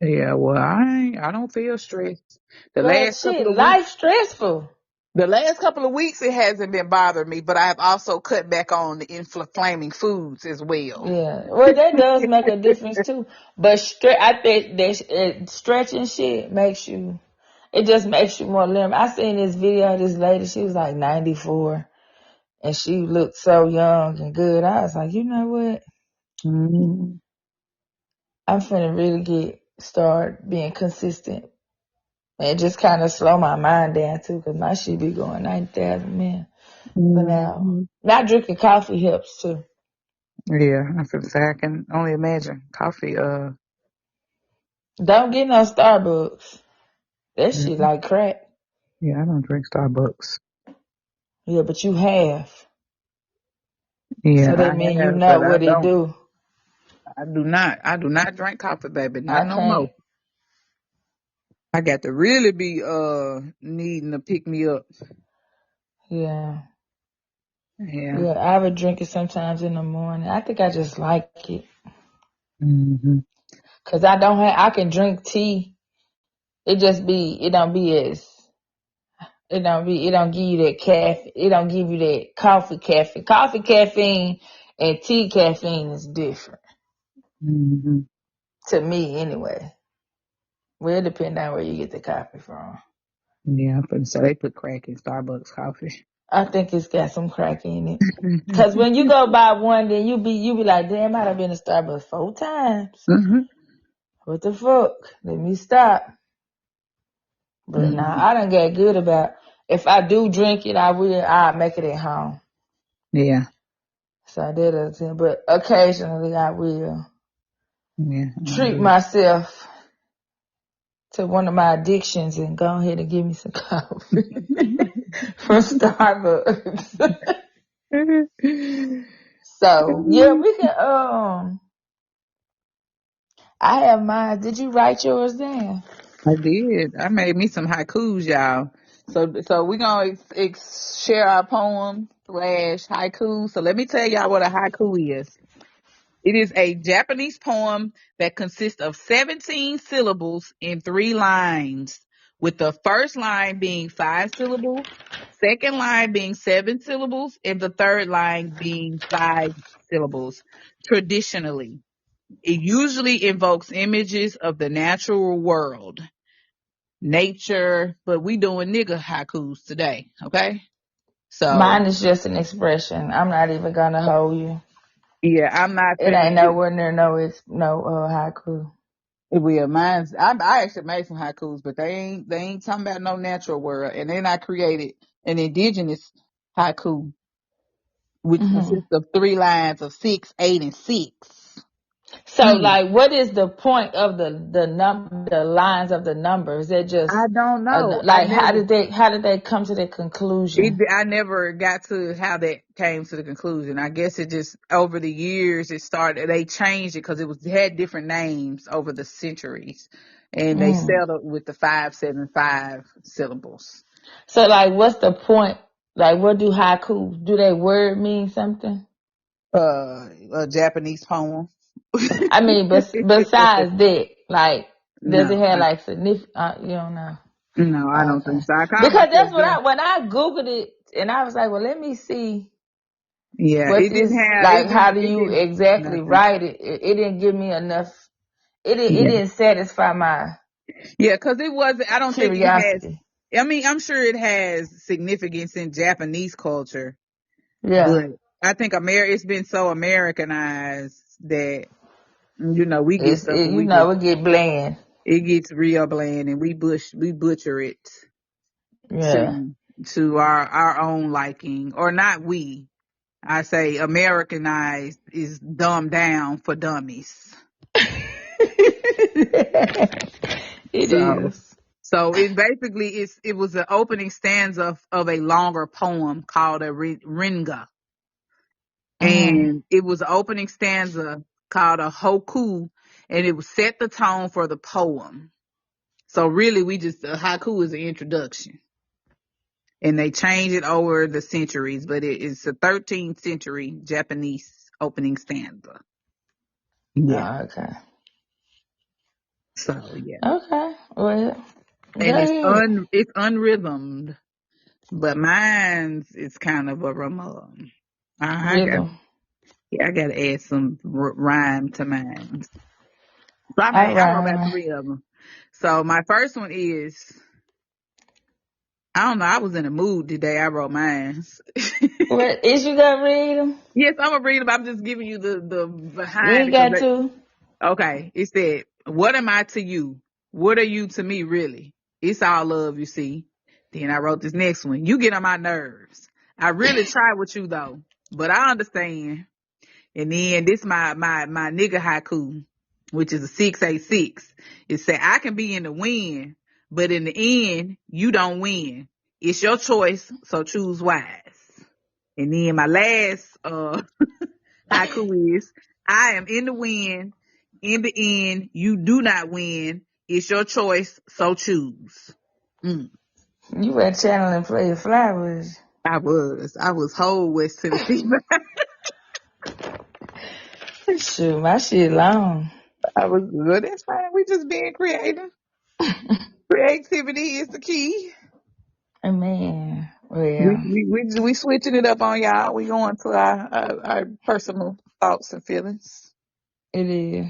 Yeah. Well, I don't feel stressed. The But last shit, couple of weeks. life stressful. The last couple of weeks, it hasn't been bothering me, but I have also cut back on the inflaming foods as well. Yeah, well, that does make a difference too. But I think that stretching shit makes you, it just makes you more limber. I seen this video of this lady. She was like 94, and she looked so young and good. I was like, you know what? Mm-hmm. I'm finna really start being consistent and just kind of slow my mind down too, cause my shit be going 90,000 man for now. Mm-hmm. Not drinking coffee helps too. Yeah, I feel say I can only imagine coffee. Don't get no Starbucks. That shit Mhm. like crack. Yeah, I don't drink Starbucks. Yeah, but you have. Yeah, So I that mean you have, know but I what it don't. do. I do not. I do not drink coffee, baby. I Not no more. can't. I got to really be needing to pick me up. Yeah. Yeah. Yeah, I would drink it sometimes in the morning. I think I just like it. Hmm. Cause I can drink tea. It don't give you that caffeine. It don't give you that coffee caffeine. Coffee caffeine and tea caffeine is different. Hmm. To me anyway. Well, it depends on where you get the coffee from. Yeah, so they put crack in Starbucks coffee. I think it's got some crack in it. Cause when you go buy one, then you be like, damn, I'd have been to Starbucks 4 times. Hmm. What the fuck? Let me stop. But nah, Hmm. I done get good about, if I do drink it, I'll make it at home. Yeah. So that doesn't, but occasionally I will Yeah. I treat do. myself to one of my addictions and go ahead and give me some coffee from Starbucks. So yeah, we can, I have mine. Did you write yours down? I did. I made me some haikus, y'all. So we're gonna share our poem slash haiku. So let me tell y'all what a haiku is. It is a Japanese poem that consists of 17 syllables in 3 lines, with the first line being 5 syllables, second line being 7 syllables, and the third line being 5 syllables. Traditionally, it usually invokes images of the natural world. nature, but we doing nigga haikus today. Okay. So Mine is just an expression. I'm not even gonna hold you. yeah, I'm not It finna ain't nowhere near no haiku. mine's I actually made some haikus, but they ain't talking about no natural world. And then I created an indigenous haiku, which Hmm. consists of 3 lines of 6, 8, and 6. So, Mm. like, what is the point of the lines of the numbers? They're just I don't know. like how did they come to that conclusion? I never got to how that came to the conclusion. I guess it just over the years they changed it because it had different names over the centuries, and they Mm. settled with the 575 syllables. So, like, what's the point? Like, what do haiku? Do they word mean something? A Japanese poem. I mean, besides that, like, does it No, have like significant? You don't know. no, I don't Okay, think so. I call because myself that's what them. when I googled it and I was like, well, let me see Yeah, what it didn't this have like. How do it you didn't exactly nothing. write it? It didn't give me enough. It Yeah, didn't satisfy my yeah, because it wasn't. I don't think it has. curiosity. I mean, I'm sure it has significance in Japanese culture, Yeah, but I think it's been so Americanized that we get stuff and you know it get bland. it gets real bland and we butcher it Yeah. to our own liking, or not we. I say Americanized is dumbed down for dummies. It So is. it basically it was the opening stanza of a longer poem called a ringa, Mm. and it was the opening stanza called a hoku, and it would set the tone for the poem. So really, the haiku is an introduction, and they changed it over the centuries, but it's a 13th century Japanese opening stanza. Yeah. Oh, okay. So yeah, Okay. Well, go and ahead. it's unrhythmed, but mine's is kind of a rum. I got Rhythm. I got to add some rhyme to mine. So All I wrote about right. 3 of them. So my first one is, I don't know, I was in a mood today. I wrote mine. What is you gonna read them? Yes, I'm gonna read them. I'm just giving you the You behind ain't it because got to. okay. It said, "What am I to you? What are you to me, really? It's all love, you see." Then I wrote this next one. You get on my nerves. I really try with you though, but I understand. And then this my nigga haiku, which is a 686. It said, "I can be in the win, but in the end, you don't win. It's your choice, so choose wise." And then my last haiku is, "I am in the win. In the end, you do not win. It's your choice, so choose." Mm. You were channeling play flowers. I was whole West Tennessee. Shoot, my shit long. I was good. That's fine. We just being creative. Creativity is the key. Man, We well, we we switching it up on y'all. We going to our personal thoughts and feelings. it is.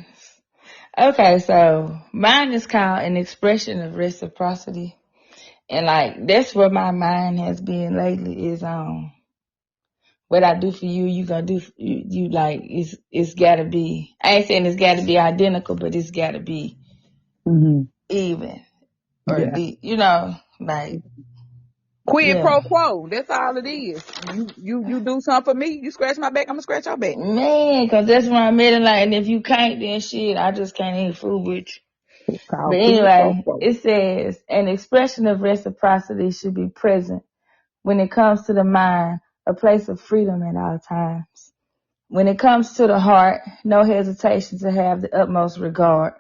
Okay, so mine is called an expression of reciprocity. And like that's where my mind has been lately is what I do for you, you gonna do for you like it's gotta be I ain't saying it's gotta be identical, but it's gotta be Hmm. even or Yeah. the like Quid yeah. pro quo. That's all it is. You do something for me. You scratch my back. I'm gonna scratch your back. Man, cause that's when I made it like and if you can't then shit, I just can't eat food with you. It's But called quid pro anyway, quo. it says an expression of reciprocity should be present when it comes to the mind, a place of freedom at all times. When it comes to the heart, no hesitation to have the utmost regard.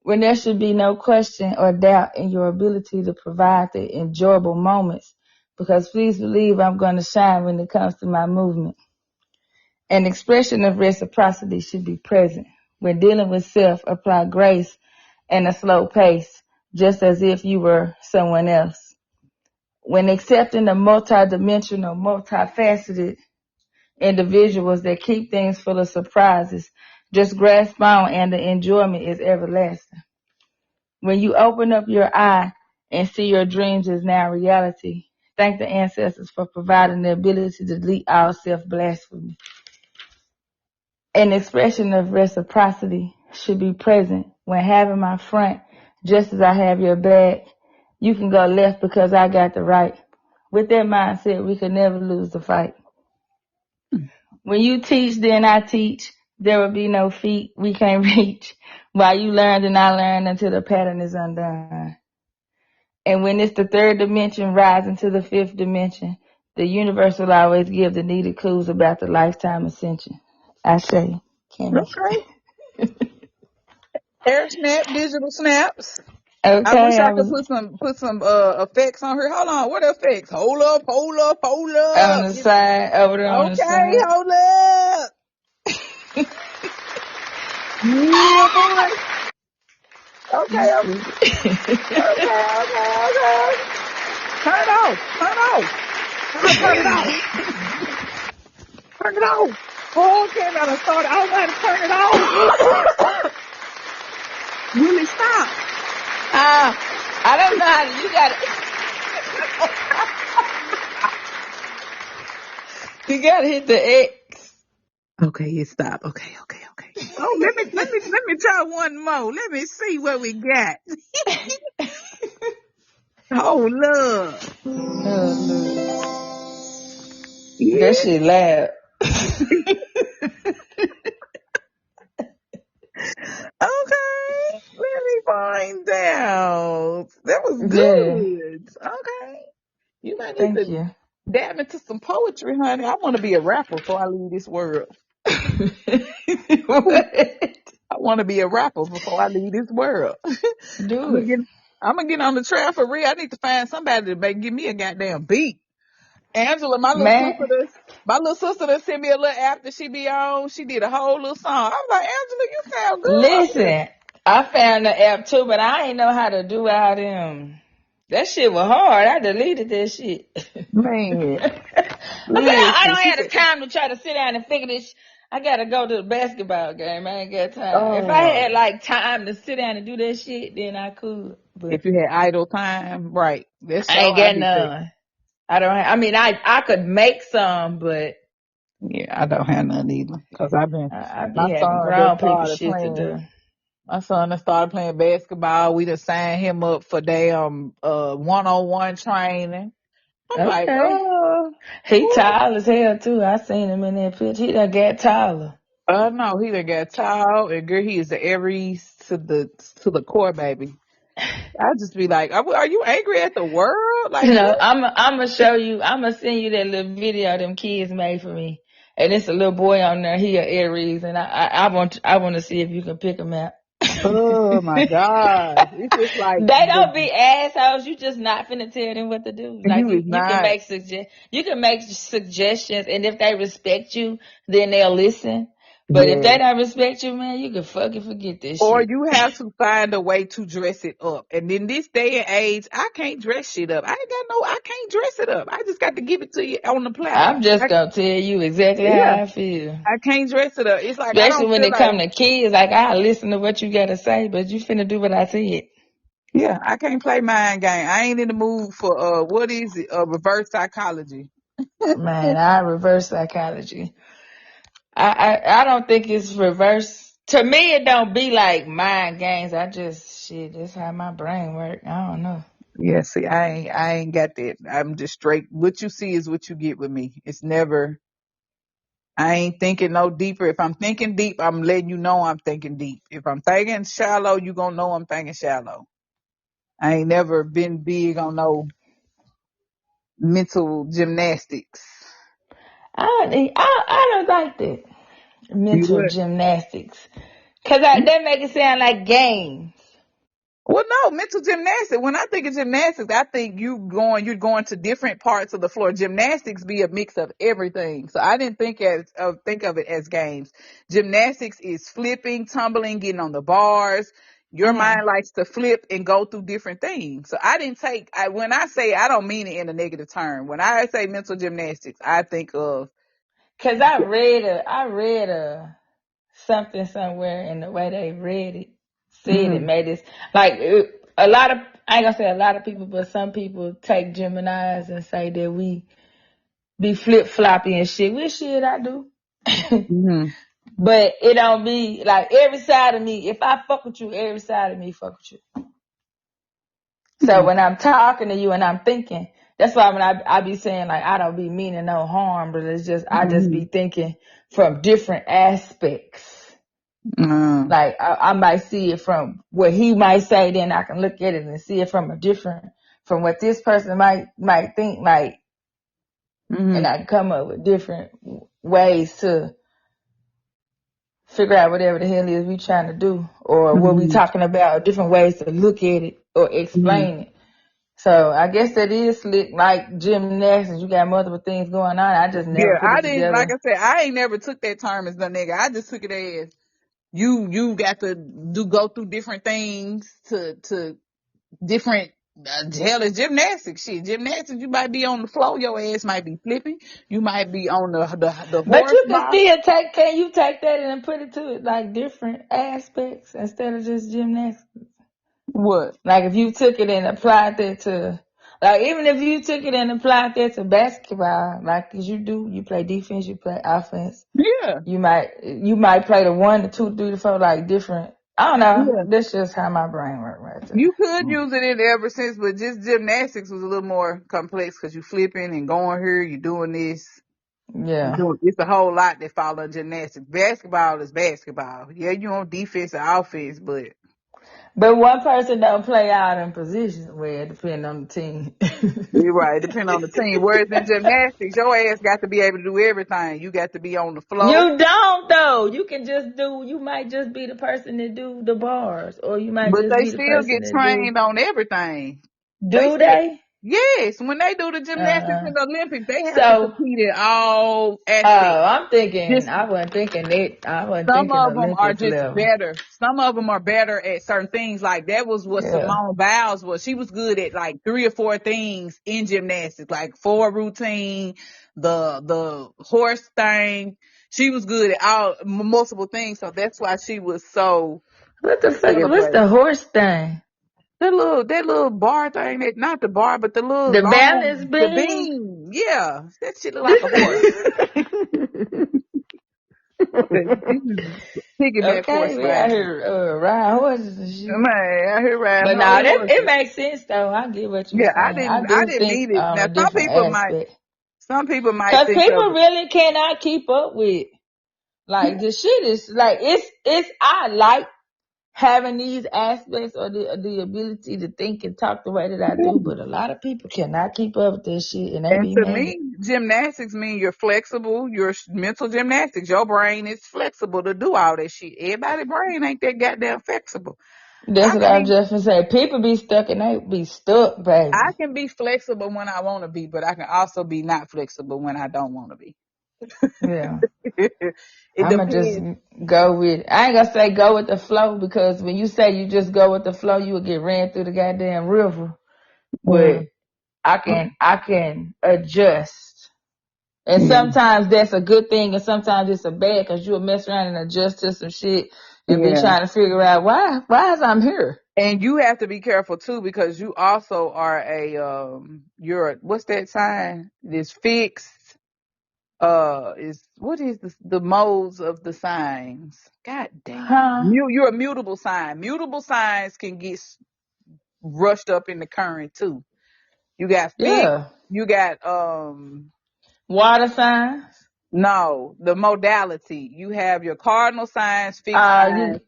When there should be no question or doubt in your ability to provide the enjoyable moments, because please believe I'm going to shine when it comes to my movement. An expression of reciprocity should be present. When dealing with self, apply grace and a slow pace, just as if you were someone else. When accepting the multidimensional, multifaceted individuals that keep things full of surprises, just grasp on and the enjoyment is everlasting. When you open up your eye and see your dreams is now reality, thank the ancestors for providing the ability to delete all self-blasphemy. An expression of reciprocity should be present when having my front just as I have your back. You can go left because I got the right. With that mindset, we could never lose the fight. When you teach, then I teach. There will be no feet we can't reach. While you learn, and I learn until the pattern is undone. And when it's the third dimension rising to the fifth dimension, the universe will always give the needed clues about the lifetime ascension. I say, Kimmy. Okay. Air snap, digital snaps. I wish Okay, I I could was put some effects on her. Hold on, what effects? Hold up, hold up, hold on up. the side, over there on the Okay, side. hold up. Yeah, boy. Okay, okay, okay. Turn it off. Turn it off. Turn it off. Turn it off. Oh, okay, now to start. I don't know how to turn it off. Will it stop? I don't know how to, you gotta hit the X. Okay, it stopped. Okay. Oh, let me try one more. Let me see what we got. Oh, love. That Yeah. shit loud. Okay. Let me find out. That was Yeah, good. Okay. You might need thank to you. dab into some poetry, honey. I want to be a rapper before I leave this world. What? I want to be a rapper before I leave this world. I'm Do gonna it. get I'm gonna get on the trail for real. I need to find somebody to give me a goddamn beat. Angela, Man, my little sister that sent me a little after she be on. She did a whole little song. I was like, Angela, you sound good up here. listen, I found the app too, but I ain't know how to do all them. That shit was hard. I deleted that shit. Man, I said, I listen, don't she have the said, time to try to sit down and figure this. I gotta go to the basketball game. I ain't got time. If I oh, had like time to sit down and do that shit, then I could. if But you had idle time, right? That's I all ain't I got be thinking. none. I mean, I could make some, but Yeah, I don't have none either. Cause I be my having son just grown people started shit to playing. do. My son has started playing basketball. We just signed him up for damn one-on-one training. I'm like, Okay. He who? tall as hell too. I seen him in that picture. He done got taller. No, he done got tall and girl, he is the Aries to the core, baby. I just be like, are you angry at the world? You Like know, what? I'm gonna show you. I'm gonna send you that little video them kids made for me. And it's a little boy on there. He a Aries, and I want to see if you can pick him out. Oh my God. It's just like They don't be assholes. You just not finna tell them what to do. Like you is you can not. make suggestions, and if they respect you, then they'll listen. But if Yeah. they don't respect you, man, you can fucking forget this Or shit. you have to find a way to dress it up. And in this day and age, I can't dress shit up. I can't dress it up. I just got to give it to you on the platter. I'm just gonna tell you exactly Yeah, how I feel. I can't dress it up. It's like I Especially don't when feel it like, come to kids, like I listen to what you gotta say, but you finna do what I said. yeah, I can't play mind game. I ain't in the mood for what is it? Reverse psychology. Man, I reverse psychology. I don't think it's reverse. To me, it don't be like mind games. I just shit. That's how my brain work. I don't know. Yeah, see, I ain't got that. I'm just straight. What you see is what you get with me. It's never. I ain't thinking no deeper. If I'm thinking deep, I'm letting you know I'm thinking deep. If I'm thinking shallow, you gonna know I'm thinking shallow. I ain't never been big on no mental gymnastics. I don't like that You mental what? gymnastics, cause that make it sound like games. Well, no, mental gymnastics. When I think of gymnastics, I think you're going to different parts of the floor. Gymnastics be a mix of everything. So I didn't think of it as games. Gymnastics is flipping, tumbling, getting on the bars. Your Uh-huh. mind likes to flip and go through different things. So I didn't when I say, I don't mean it in a negative term. When I say mental gymnastics, I think of, Cause I read a something somewhere, and the way they read it said it made this like a lot of, I ain't gonna say a lot of people, but some people take Geminis and say that we be flip floppy and shit. Which shit I do. Mm-hmm. But it don't be like every side of me. If I fuck with you, every side of me fuck with you. So when I'm talking to you and I'm thinking, that's why when I be saying like I don't be meaning no harm, but it's just I just be thinking from different aspects. Like I might see it from what he might say, then I can look at it and see it from from what this person might think, like, and I can come up with different ways to figure out whatever the hell it is we trying to do, or what we talking about, different ways to look at it or explain it. So I guess that is slick, like gymnastics. You got multiple things going on. I just never Yeah, put I it didn't. Like together. I said, I ain't never took that term as the nigga. I just took it as you got to go through different things to different. Hell, is gymnastics shit. Gymnastics, you might be on the floor, your ass might be flipping. You might be on the But horse you can box. still can you take that and put it to it like different aspects instead of just gymnastics? What? Like if you took it and applied that to, like even if you took it and applied that to basketball, like as you do, you play defense, you play offense. Yeah. You might play the 1, the 2, 3, the 4, like different. I don't know. Yeah. That's just how my brain works right You there. could use it in ever since, but just gymnastics was a little more complex because you flipping and going here, you doing this. Yeah. It's a whole lot that fall on gymnastics. Basketball is basketball. Yeah, you on defense and offense, but But one person don't play out in position. Well, it depends on the team. you're right. It depends on the team. Whereas in gymnastics, your ass got to be able to do everything. You got to be on the floor, You don't though. You can just do. You might just be the person that do the bars, or you might but just they be the still person get that do. trained on everything. They Do still, they? yes, when they do the gymnastics in the Olympics, they have to So, compete in all oh, aspects. I'm thinking. Just I wasn't thinking that. I wasn't some thinking of them are Olympics just level. better. Some of them are better at certain things. Like that was what Yeah. Simone Biles was. She was good at like 3 or 4 things in gymnastics, like 4 routine, the horse thing. She was good at multiple things. So that's why she was so What the fuck? What's celebrated. the horse thing? That little bar thing, that not the bar, but the little The balance long, the beam. beam. Yeah, that shit look like a horse. Piggyback Okay, horse we out riding. here riding horses and shit. Man, out here riding But whole nah, it horses. makes sense though. I get what you're Yeah, I saying. didn't I I do didn't think need it. on Now a different aspect. some people might Cause think people of it. really cannot keep up with, like, the shit is like, I like having these aspects or the ability to think and talk the way that I do, but a lot of people cannot keep up with this shit and they And be to mad. me, gymnastics mean you're flexible. Your mental gymnastics. Your brain is flexible to do all that shit. Everybody's brain ain't that goddamn flexible. That's I what can I was be just gonna say. People be stuck and they be stuck, baby. I can be flexible when I want to be, but I can also be not flexible when I don't want to be. Yeah. It I'ma just depends. go with it. I ain't gonna say go with the flow, because when you say you just go with the flow, you will get ran through the goddamn river. But Mm. I can adjust. And Yeah, sometimes that's a good thing and sometimes it's a bad, because you'll mess around and adjust to some shit and be yeah. trying to figure out why is I'm here. And you have to be careful too, because you also are what's that sign? This fixed. Is what is the modes of the signs? God damn. Huh? You're a mutable sign. Mutable signs can get rushed up in the current too. You got fixed. Yeah. You got Water signs. no, the modality. You have your cardinal signs, fixed You signs.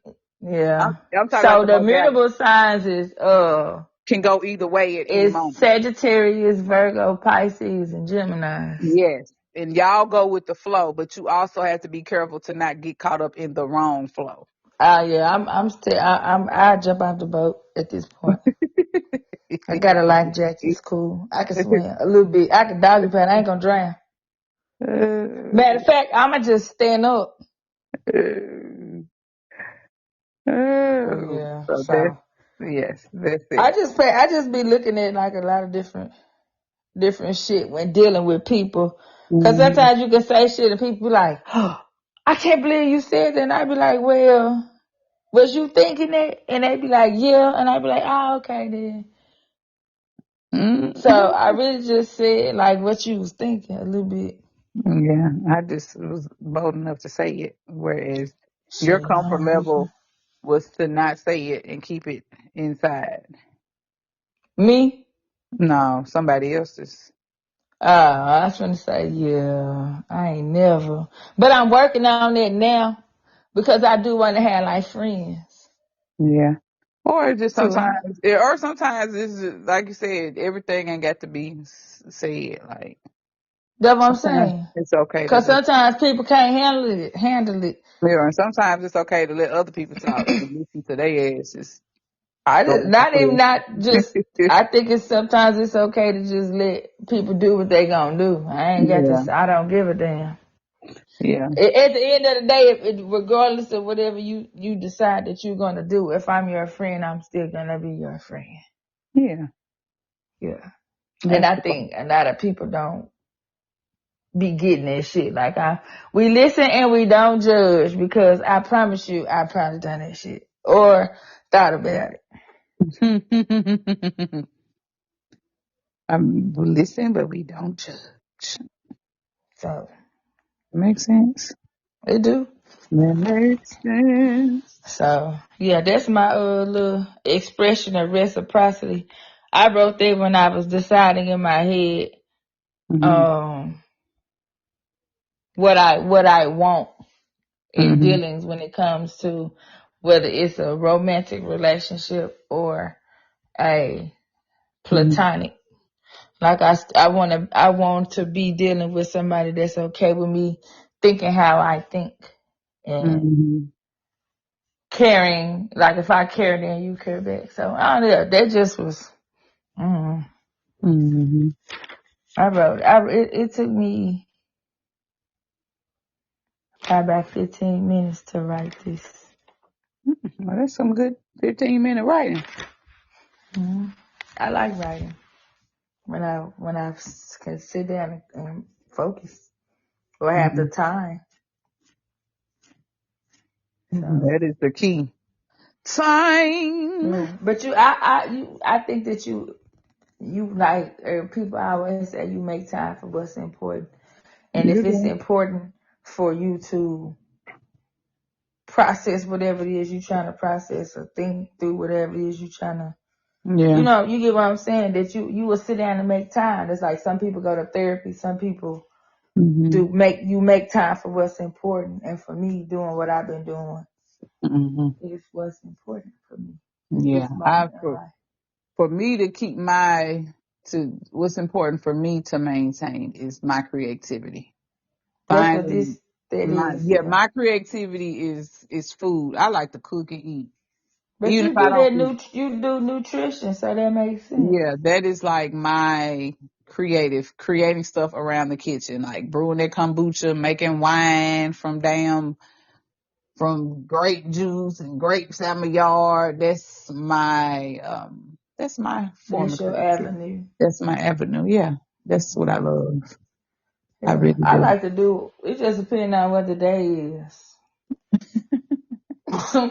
yeah. I'm talking about So the the modality. mutable signs Can go either way at any is moment. Sagittarius, Virgo, Pisces, and Gemini. Yes. And y'all go with the flow, but you also have to be careful to not get caught up in the wrong flow. Yeah, I'm still, I jump out the boat at this point. I got a life jacket. It's cool. I can swim a little bit. I can doggy paddle. I ain't gonna drown. Matter of fact, I'ma just stand up. Yeah. So So that's it. I just be looking at like a lot of different shit when dealing with people. Cause Mhm. sometimes you can say shit and people be like, oh, I can't believe you said that. And I be like, well, Was you thinking that? And they be like, yeah. And I be like, oh, okay then. So Mm-hmm. I really just said like what you was thinking a little bit. Yeah, I just was bold enough to say it, whereas your Shit, comfort level was to not say it and keep it inside. me? No, somebody else's. I was gonna say, yeah, I ain't never. But I'm working on it now because I do want to have like friends Yeah. Or just too. sometimes it's just, like you said, everything ain't got to be said. Like That's what I'm sometimes saying. it's okay to Cause just, sometimes people can't handle it. yeah, and sometimes it's okay to let other people talk and listen to their asses I go just, back and not even, not forth. just, I think sometimes it's okay to just let people do what they gonna do. I ain't got Yeah, to, I don't give a damn. yeah, At the end of the day, regardless of whatever you decide that you're gonna do, if I'm your friend, I'm still gonna be your friend. yeah. Yeah. And That's I the part. think a lot of people don't be getting that shit. Like we listen and we don't judge because I promise you, I probably done that shit or thought about it. We listen, but we don't judge. So Makes sense. it do. That makes sense. So yeah, that's my little expression of reciprocity. I wrote that when I was deciding in my head Hmm. um what I want in Hmm. dealings when it comes to whether it's a romantic relationship or a Hmm. platonic. Like I want to be dealing with somebody that's okay with me thinking how I think and Hmm. caring. Like if I care, then you care back. So I don't know. That just was. Mm, Hmm. I wrote. It took me probably about 15 minutes to write this. Well, that's some good 15-minute writing. Mm. I like writing when I can sit down and focus or have the Hmm. time. So That is the key. Time. yeah, but I think that you like people always say you make time for what's important, and You if it's do. important for you to process whatever it is you're trying to process or think through whatever it is you're trying to, Yeah. you get what I'm saying, that you will sit down and make time. It's like some people go to therapy, some people Hmm. make time for what's important, and for me, doing what I've been doing Hmm. is what's important for me at Yeah. this moment in life. For me to keep what's important for me to maintain is my creativity. That's what Finding this that is, yeah. my creativity is food. I like to cook and eat. But Even if you I do don't eat. you do nutrition, so that makes sense. Yeah, that is like my creating stuff around the kitchen, like brewing that kombucha, making wine from grape juice and grapes out my yard. That's my form That's of your creativity. avenue. That's my avenue. Yeah. That's what I love. I Yeah, really I do. like to do. It just depends on what the day is.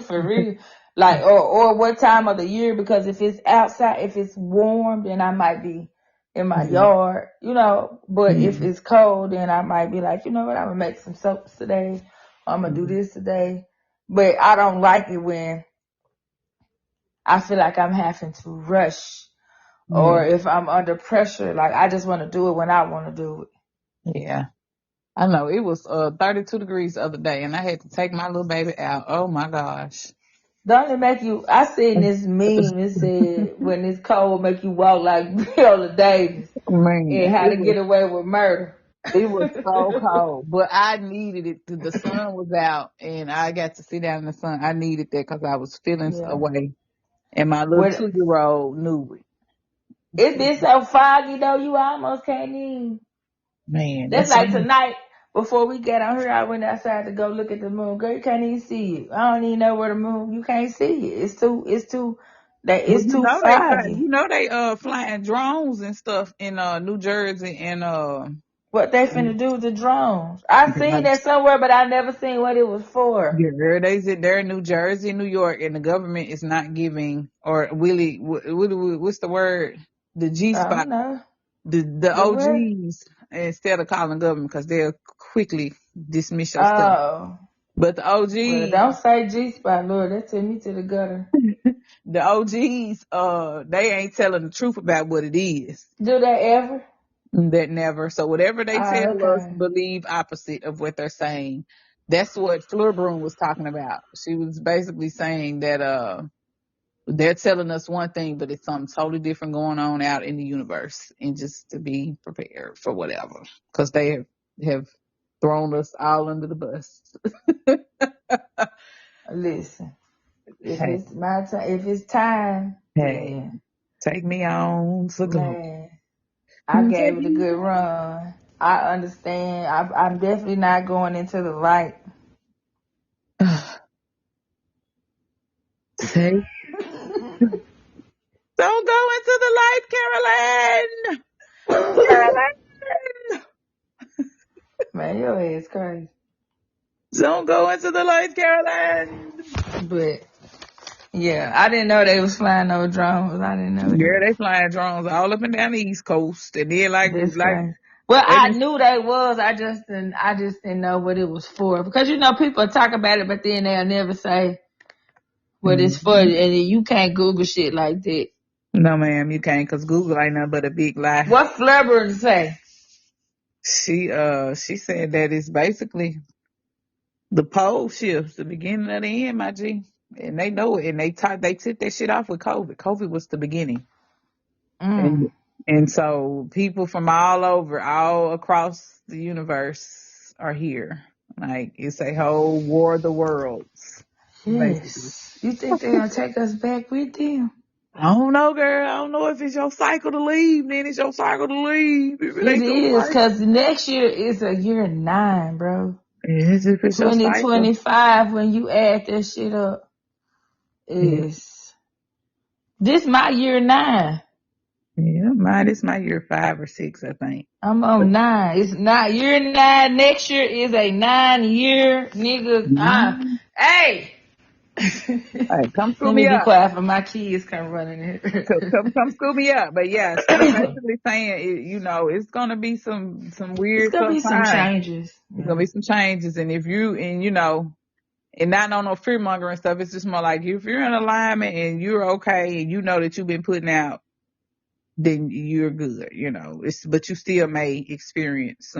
For real. Like, or what time of the year, because if it's outside, if it's warm, then I might be in my Yeah. yard, but if Mhm. it's cold, then I might be like, you know what, I'm gonna make some soaps today. Or I'm gonna do Mhm. this today. But I don't like it when I feel like I'm having to rush, Yeah. or if I'm under pressure, like I just want to do it when I want to do it. Yeah. I know it was 32 degrees the other day and I had to take my little baby out. Oh my gosh. Don't it make you? I seen this meme. It said when it's cold, make you walk like Viola Davis Man, and How to Get Away with Murder. it was so cold, but I needed it. The sun was out and I got to sit down in the sun. I needed that because I was feeling Yeah. away and my little When 2-year-old knew it it. been so foggy though, you almost can't even. Man, That's that's why. like tonight. Before we got on here, I went outside to go look at the moon. Girl, you can't even see it. I don't even know where the moon. You can't see it. Well, It's too foggy. they flying drones and stuff in New Jersey and What they finna do with the drones? I seen that somewhere, but I never seen what it was for. Yeah, they said they're in New Jersey, New York, and the government is not giving or really what's the word? The G I spot, don't know. the The what? OGs instead of calling government because they'll quickly dismiss your stuff. Oh. But the Well, OGs, don't say G spot, Lord. That took me to the gutter. the OGs, they ain't telling the truth about what it is. Do they ever? That never. So whatever they Oh, tell us, okay. believe opposite of what they're saying. That's what Fleur Broom was talking about. She was basically saying that they're telling us one thing, but it's something totally different going on out in the universe, and just to be prepared for whatever, because they have thrown us all under the bus. Listen, if Hey, it's my time, if it's time, hey, then take me on to glory. man, I Take gave it a me good run. I understand. I'm definitely not going into the light. on. Take. Don't go into the light, Caroline. Caroline. Man, your ass crazy. Don't go into the light, Caroline. But yeah, I didn't know they was flying no drones. I didn't know Yeah, that. they flying drones all up and down the East Coast, and then like That's crazy. Well, they I been. knew they was. I just didn't know what it was for. Because people talk about it, but then they'll never say what it's for, and Mhm. then you can't Google shit like that. No, ma'am, you can't, cause Google ain't nothing but a big lie. What Flubber say? She said that it's basically the pole shifts, the beginning of the end, my G, and they know it, and they took that shit off with COVID. COVID was the beginning. Mm. And and so people from all over, all across the universe are here. Like it's a whole war of the worlds, basically. Yes. You think they're gonna take us back with them? I don't know, girl. I don't know if it's your cycle to leave, then it's your cycle to leave. If it It ain't your is, cycle. cause next year is a year 9, bro. Yes, if it's your cycle. 2025, when you add that shit up, Yeah. is this my year 9? Yeah, mine is my year 5 or 6, I think. I'm But on 9. It's not year 9. Next year is a 9-year, nigga. mm, Hey. hey, come Let screw me me be up. quiet for my kids come running Come in. school me up. But yeah, she's basically saying, it's gonna be some It's weird gonna tough be some times. changes. It's gonna Yeah. be some changes, and if you and not on no fear mongering stuff. It's just more like if you're in alignment and you're okay, and you know that you've been putting out, then you're good. But you still may experience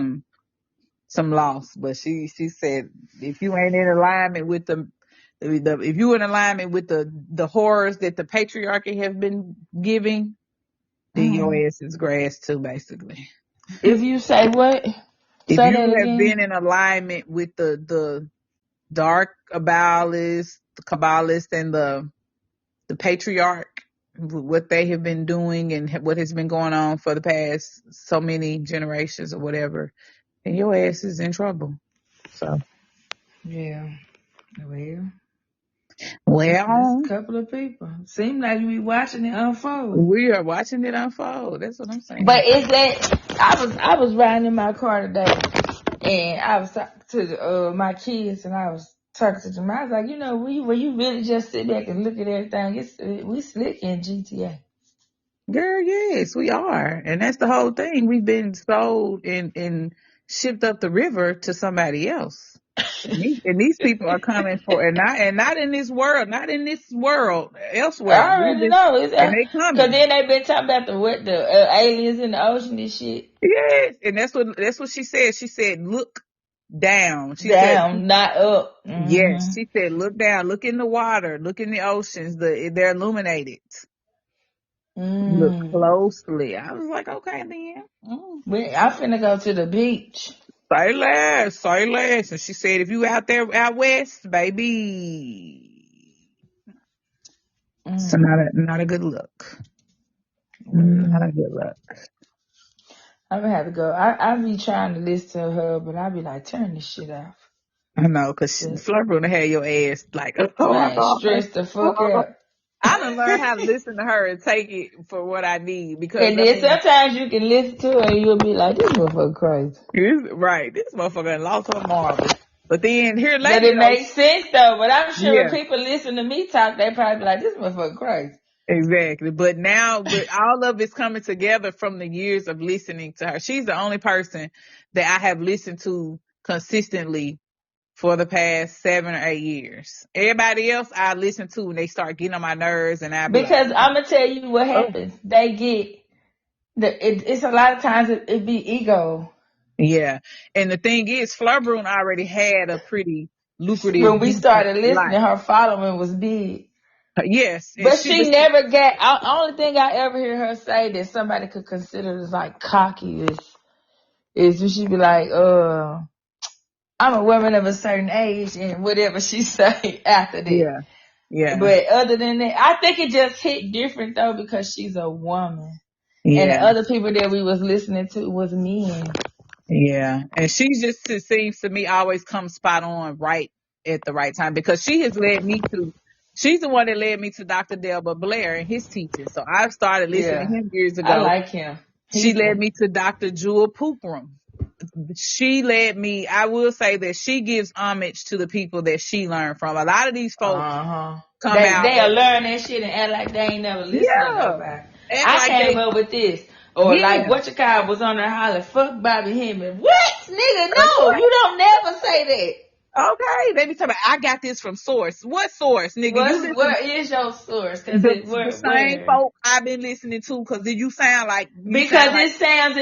some loss. But she said if you ain't in alignment with the if you in alignment with the horrors that the patriarchy have been giving, then your Mm. ass is grass too, basically. If you say what? If Say you that have been again. in alignment with the dark Kabbalists, and the patriarch, what they have been doing and what has been going on for the past so many generations or whatever, then your ass is in trouble. So, Yeah. Well, just a well, couple of people. Seem like you be watching it unfold. we are watching it unfold. That's what I'm saying. But is that I was riding in my car today, and I was talking to my kids, and I was talking to them. I was like, when you really just sit back and look at everything, we slick in GTA. Girl, yes, we are. And that's the whole thing. We've been sold and shipped up the river to somebody else. And these people are coming for, and not in this world, I elsewhere. already know. And they Cause coming. then they been talking about the aliens in the ocean and shit. Yes, and that's what she said. She said, "Look down." She said, Down, not up. "Yes." Hmm. She said, "Look down. Look in the water. Look in the oceans. They're illuminated. Look Mm. closely." I was like, "Okay, then." I'm finna go to the beach. Say less, say less. And she said, "If you out there out west, baby, so Mm. not a good look. Well, Not a good look." I'm gonna have to go. I be trying to listen to her, but I be like, turn this shit off. I know, cause But, Flirt gonna have your ass like, oh my man, god. stress the fuck out. I to learn how to listen to her and take it for what I need because And then sometimes you can listen to her and you'll be like, this motherfucker crazy. right, this motherfucker lost her marbles. But then here But lately it though, makes sense though. But I'm sure when yeah, people listen to me talk, they probably be like, this motherfucker crazy. exactly. But now, but all of it's coming together from the years of listening to her. She's the only person that I have listened to consistently for the past 7 or 8 years. Everybody else I listen to and they start getting on my nerves and I be like, Because I'm gonna tell you what oh, happens. They get it's a lot of times it be ego. yeah. And the thing is, Fleur Brune already had a pretty lucrative, When we decent started listening, life. her following was big. Yes, and But she she was, never got. Only thing I ever hear her say that somebody could consider as like cocky is when she be like, I'm a woman of a certain age," and whatever she say after that. yeah, yeah, But other than that, I think it just hit different though because she's a woman, and the yeah, other people that we was listening to was men. yeah. And she just it seems to me always come spot on right at the right time because she's the one that led me to Dr. Delbert Blair and his teaching. So I started listening Yeah, to him years I ago. like him. She He's led me to Dr. Jewel Pookrum. She led me, I will say that she gives homage to the people that she learned from. A lot of these folks come out They'll and, learn that shit and act like they ain't never listened to yeah, nobody. act I like came they, up with this. Or like yeah, what your guy was on there hollering, fuck Bobby Hemming. What? Nigga, no, okay, you don't never say that. okay. They be talking about, I got this from source. What source, nigga? You listen Where is your source? Cause the same where? folk I've been listening to because you sound Because like, it sounds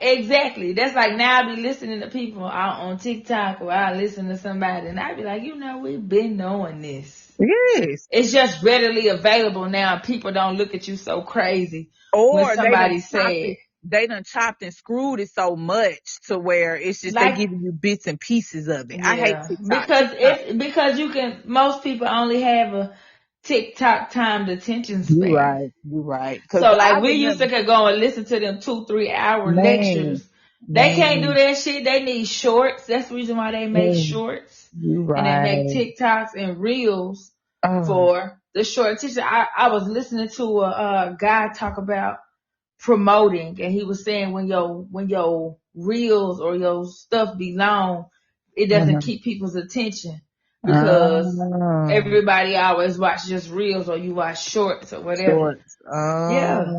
exactly. That's like now I be listening to people out on TikTok or I listen to somebody and I be like, we've been knowing this. yes. It's just readily available now. People don't look at you so crazy when Or somebody said, they done chopped and screwed it so much to where it's just they like, giving you bits and pieces of it. I hate yeah, TikTok. TikTok. because most people only have a TikTok timed attention You span. right. You right. Cause So I like we used remember, to could go and listen to them 2-3 hour man, lectures. They can't do man, that shit. They need shorts. That's the reason why they make man, shorts you and they make right. TikToks and reels Oh, for the short teacher. I was listening to a guy talk about promoting and he was saying when your reels or your stuff be long, it doesn't uh-huh. keep people's attention because Oh, everybody always watch just reels or you watch shorts or whatever. shorts. Yeah. So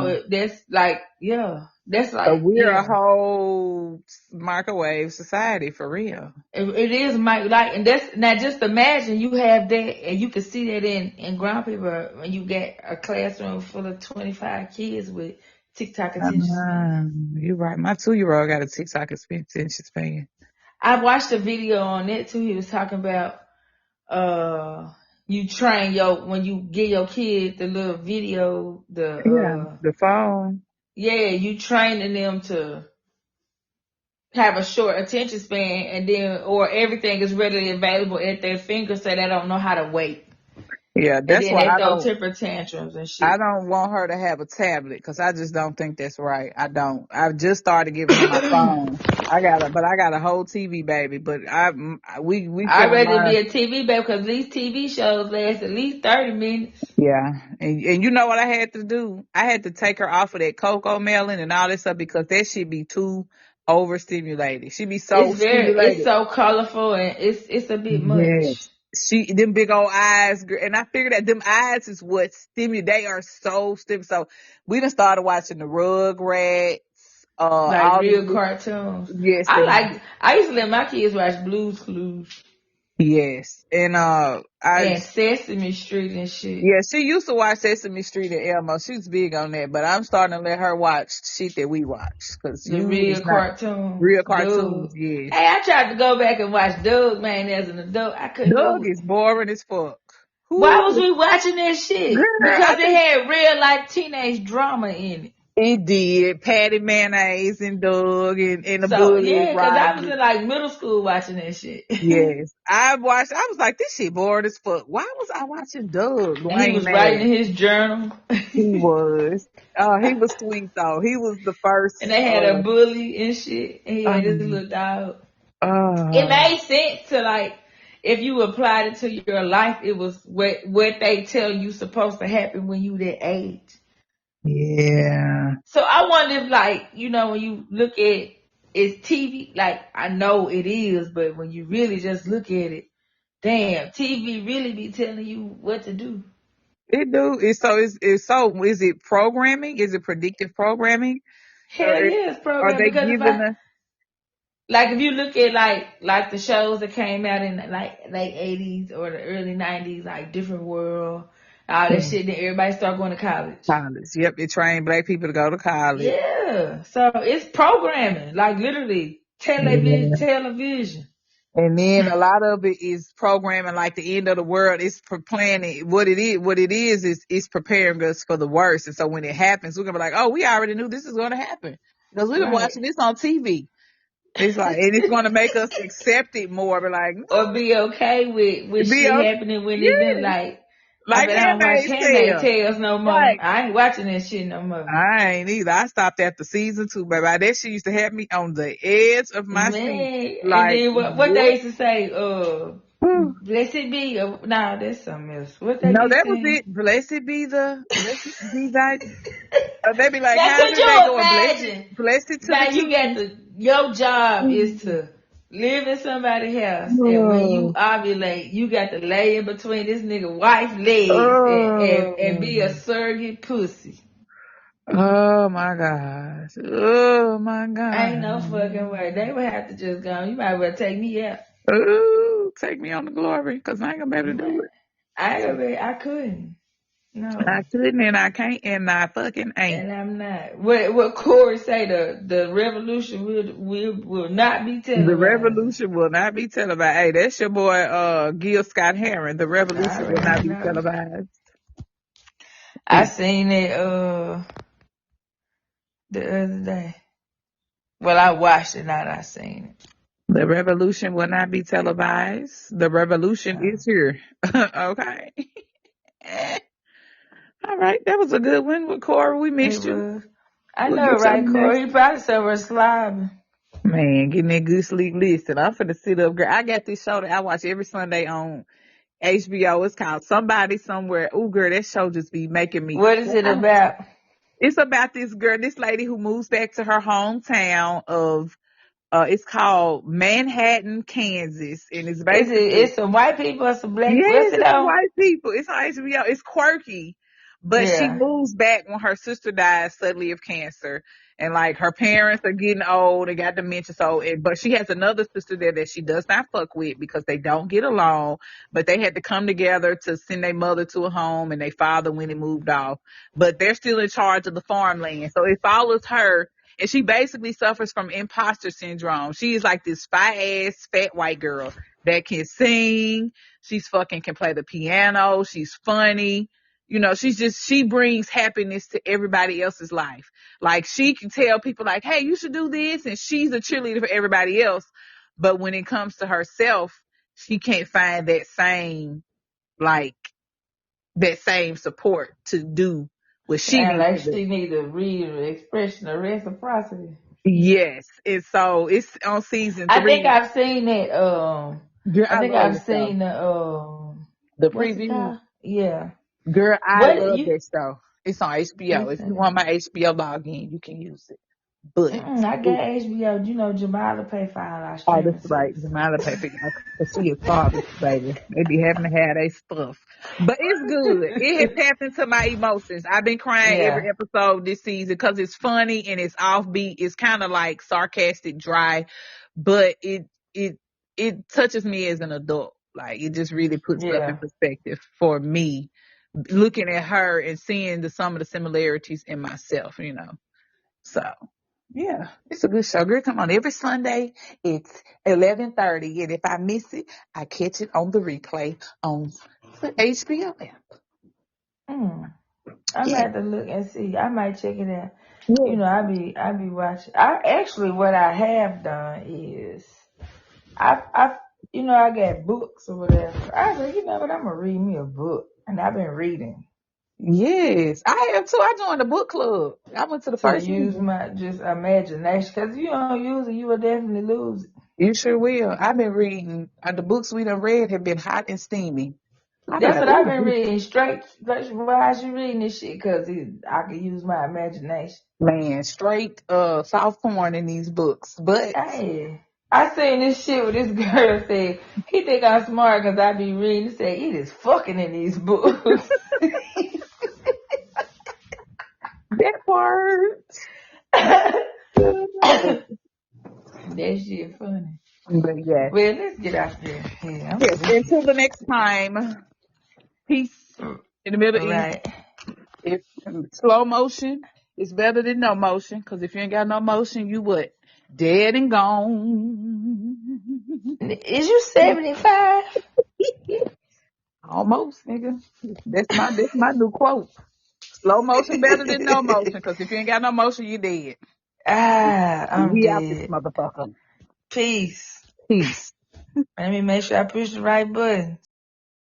Oh, that's like, yeah, that's so like, we're a yeah. whole microwave society for real. It is my like, and that's now just imagine you have that, and you can see that in ground paper when you get a classroom full of 25 kids with TikTok attention span. You're right. My 2-year-old got a TikTok attention span. I watched a video on it too. He was talking about you train when you give your kid the little video, Yeah, the phone. yeah, you training them to have a short attention span and then or everything is readily available at their fingers so they don't know how to wait. Yeah, And that's then why they throw temper tantrums and I shit. don't want her to have a tablet because I just don't think that's right. I don't. I've just started giving her my phone. I got a whole TV baby, but we I'd finna rather learn. be a TV baby because these TV shows last at least 30 minutes. Yeah, and you know what I had to do? I had to take her off of that cocoa melon and all this stuff because that should be too overstimulated. She be so It's stimulated. so colorful and it's a bit Yes. much. Them big old eyes, and I figured that them eyes is what stimulate. They are so stim. So we done started watching the Rugrats, Like all real the, cartoons. yes, the, I used to let my kids watch Blue's Clues yes, and and Sesame Street and shit. yeah, she used to watch Sesame Street and Elmo. She was big on that, but I'm starting to let her watch shit that we watch because The you real is not cartoons. real cartoons. Doug. Yes, Hey, I tried to go back and watch Doug, man, as an adult. I couldn't go Doug with is it. boring as fuck. Why Who, was we watching that girl? shit? I Because it think had real life teenage drama in it. it did. Patty Mayonnaise and Doug and the So bully yeah, because I was Roger. in like middle school watching that shit. Yes, I was like, this shit boring as fuck. Why was I watching Doug? And he Lame was writing ass. in his journal. He was. He was sweet though. He was the And first. they had a bully and shit. And he had this Um, little dog. It uh, made sense to like if you applied it to your life, it was what they tell you supposed to happen when you that age. Yeah. So I wonder if, like, you know, when you look at it's TV, like I know it is, but when you really just look at it, damn, TV really be telling you what to do. It do. Is it programming? Is it predictive programming? Or Hell yeah, it's are programmed they because giving us? if you look at like the shows that came out in like late 80s or the early 90s, like Different World, all that shit, then everybody start going to college. College. Yep, it trained black people to go to college. Yeah, so it's programming, like literally Yeah. television. And then a lot of it is programming like the end of the world. It's planning what it is. What it is it's preparing us for the worst. And so when it happens, we're gonna be like, oh, we already knew this is gonna happen because we've been Right. watching this on TV. It's like, and it's gonna make us accept it more. Be like, Or be okay with no, be shit a happening when it done, yes, like, I like bet I don't watch Handmaid's Handmaid Tale. Tales no more. Right. I ain't watching that shit no more. I ain't either. I stopped after season 2, baby. That shit used to have me on the edge of my seat. Man, and Like, then what they what? used to say, Whew. blessed be, nah, that's something else. What they No, be that was saying? it. Blessed be thy. They be like, Now, how's could your day you going? imagine? Blessed to Now the you got king. your job is Mm. to live in somebody's house, and when you Oh, ovulate, you got to lay in between this nigga wife's legs and be a oh, surrogate pussy. oh my gosh. Oh my Ain't no God. fucking way. They would have to just go. You might well take me out. Ooh, take me on the glory because I ain't gonna be able to do it. I ain't gonna be. I couldn't. No. I couldn't and I can't and I fucking ain't. And I'm not. What Corey say, the revolution will not be The televised. revolution will not be televised. Hey, that's your boy, Gil Scott Heron. The I revolution will not already be know. televised. I seen it the other day. Well, I watched it, not I seen The revolution will not be televised. The it. revolution is here. Okay. All right. That was a good one with Corey. We It missed you. was. I We'll know, get you right, on the next Corey? He probably somewhere slobbing. man. Getting that good sleep. Listen, I'm finna sit up, girl. I got this show that I watch every Sunday on HBO. It's called Somebody Somewhere. Ooh, girl, that show just be making me What is it cry. about? It's about this girl, this lady who moves back to her hometown of it's called Manhattan, Kansas, and it's basically It's some white people or some black? What's yes, it it's some on? white people. It's on HBO. It's quirky, but she Yeah, moves back when her sister dies suddenly of cancer, and like her parents are getting old and got dementia. But she has another sister there that she does not fuck with because they don't get along. But they had to come together to send their mother to a home, and their father went and moved off. But they're still in charge of the farmland, so it follows her. And she basically suffers from imposter syndrome. She is like this ass fat white girl that can sing, she's fucking can play the piano. She's funny. You know, she brings happiness to everybody else's life. Like she can tell people like, hey, you should do this. And she's a cheerleader for everybody else. But when it comes to herself, she can't find like, that same support to do what she sound needs like to do. she need to read the expression of reciprocity. Yes. And so it's on season I think 3. I've seen it. Girl, I I think love I've the show. seen the The what's it preview. called? Yeah. Girl, I What love you? that show. It's on HBO. What's If you that? want my HBO login, you can use it. But I ooh, got HBO. You know, Jamala pay for all our oh, that's streaming right. services. Jamila pay for because she is father, baby. They be having to have their stuff. But it's good. It has tapped into my emotions. I've been crying every Yeah, episode this season because it's funny and it's offbeat. It's kind of like sarcastic, dry, but it it touches me as an adult. Like it just really puts stuff in yeah, perspective for me looking at her and seeing some of the similarities in myself, you know. So yeah, it's a good show. Girl, come on. Every Sunday it's 11:30. And if I miss it, I catch it on the replay on the HBO app. mm. I'm gonna Yeah. have to look and see. I might check it out. You Yeah. know, I be watching. I actually, what I have done is I I got books or whatever. I said, you know what, I'm gonna read me a book, and I've been reading Yes. I have too. I joined the book club. I went to the to first use meeting. my just imagination. Cause if you don't use it, you will definitely lose it. You sure will. I've been reading, the books we done read have been hot and steamy. I've been That's like, what I've ooh, been reading straight. Why is you reading this shit? Cause I can use my imagination. man, straight soft porn in these books. But Hey, I seen this shit with this girl say he think I'm smart cause I be reading. He say it is fucking in these books. that part, That shit funny. but yes. Well, let's get out there. Yeah, I'm Yes, sleepy. until the next time, peace in the Middle East. Right. If slow motion is better than no motion, because if you ain't got no motion, you what? Dead and gone. Is you 75? Almost, nigga. That's my new quote. Slow motion better than no motion, because if you ain't got no motion, you dead. Ah, I'm We out this dead. motherfucker. Peace. Peace. Let me make sure I push the right button.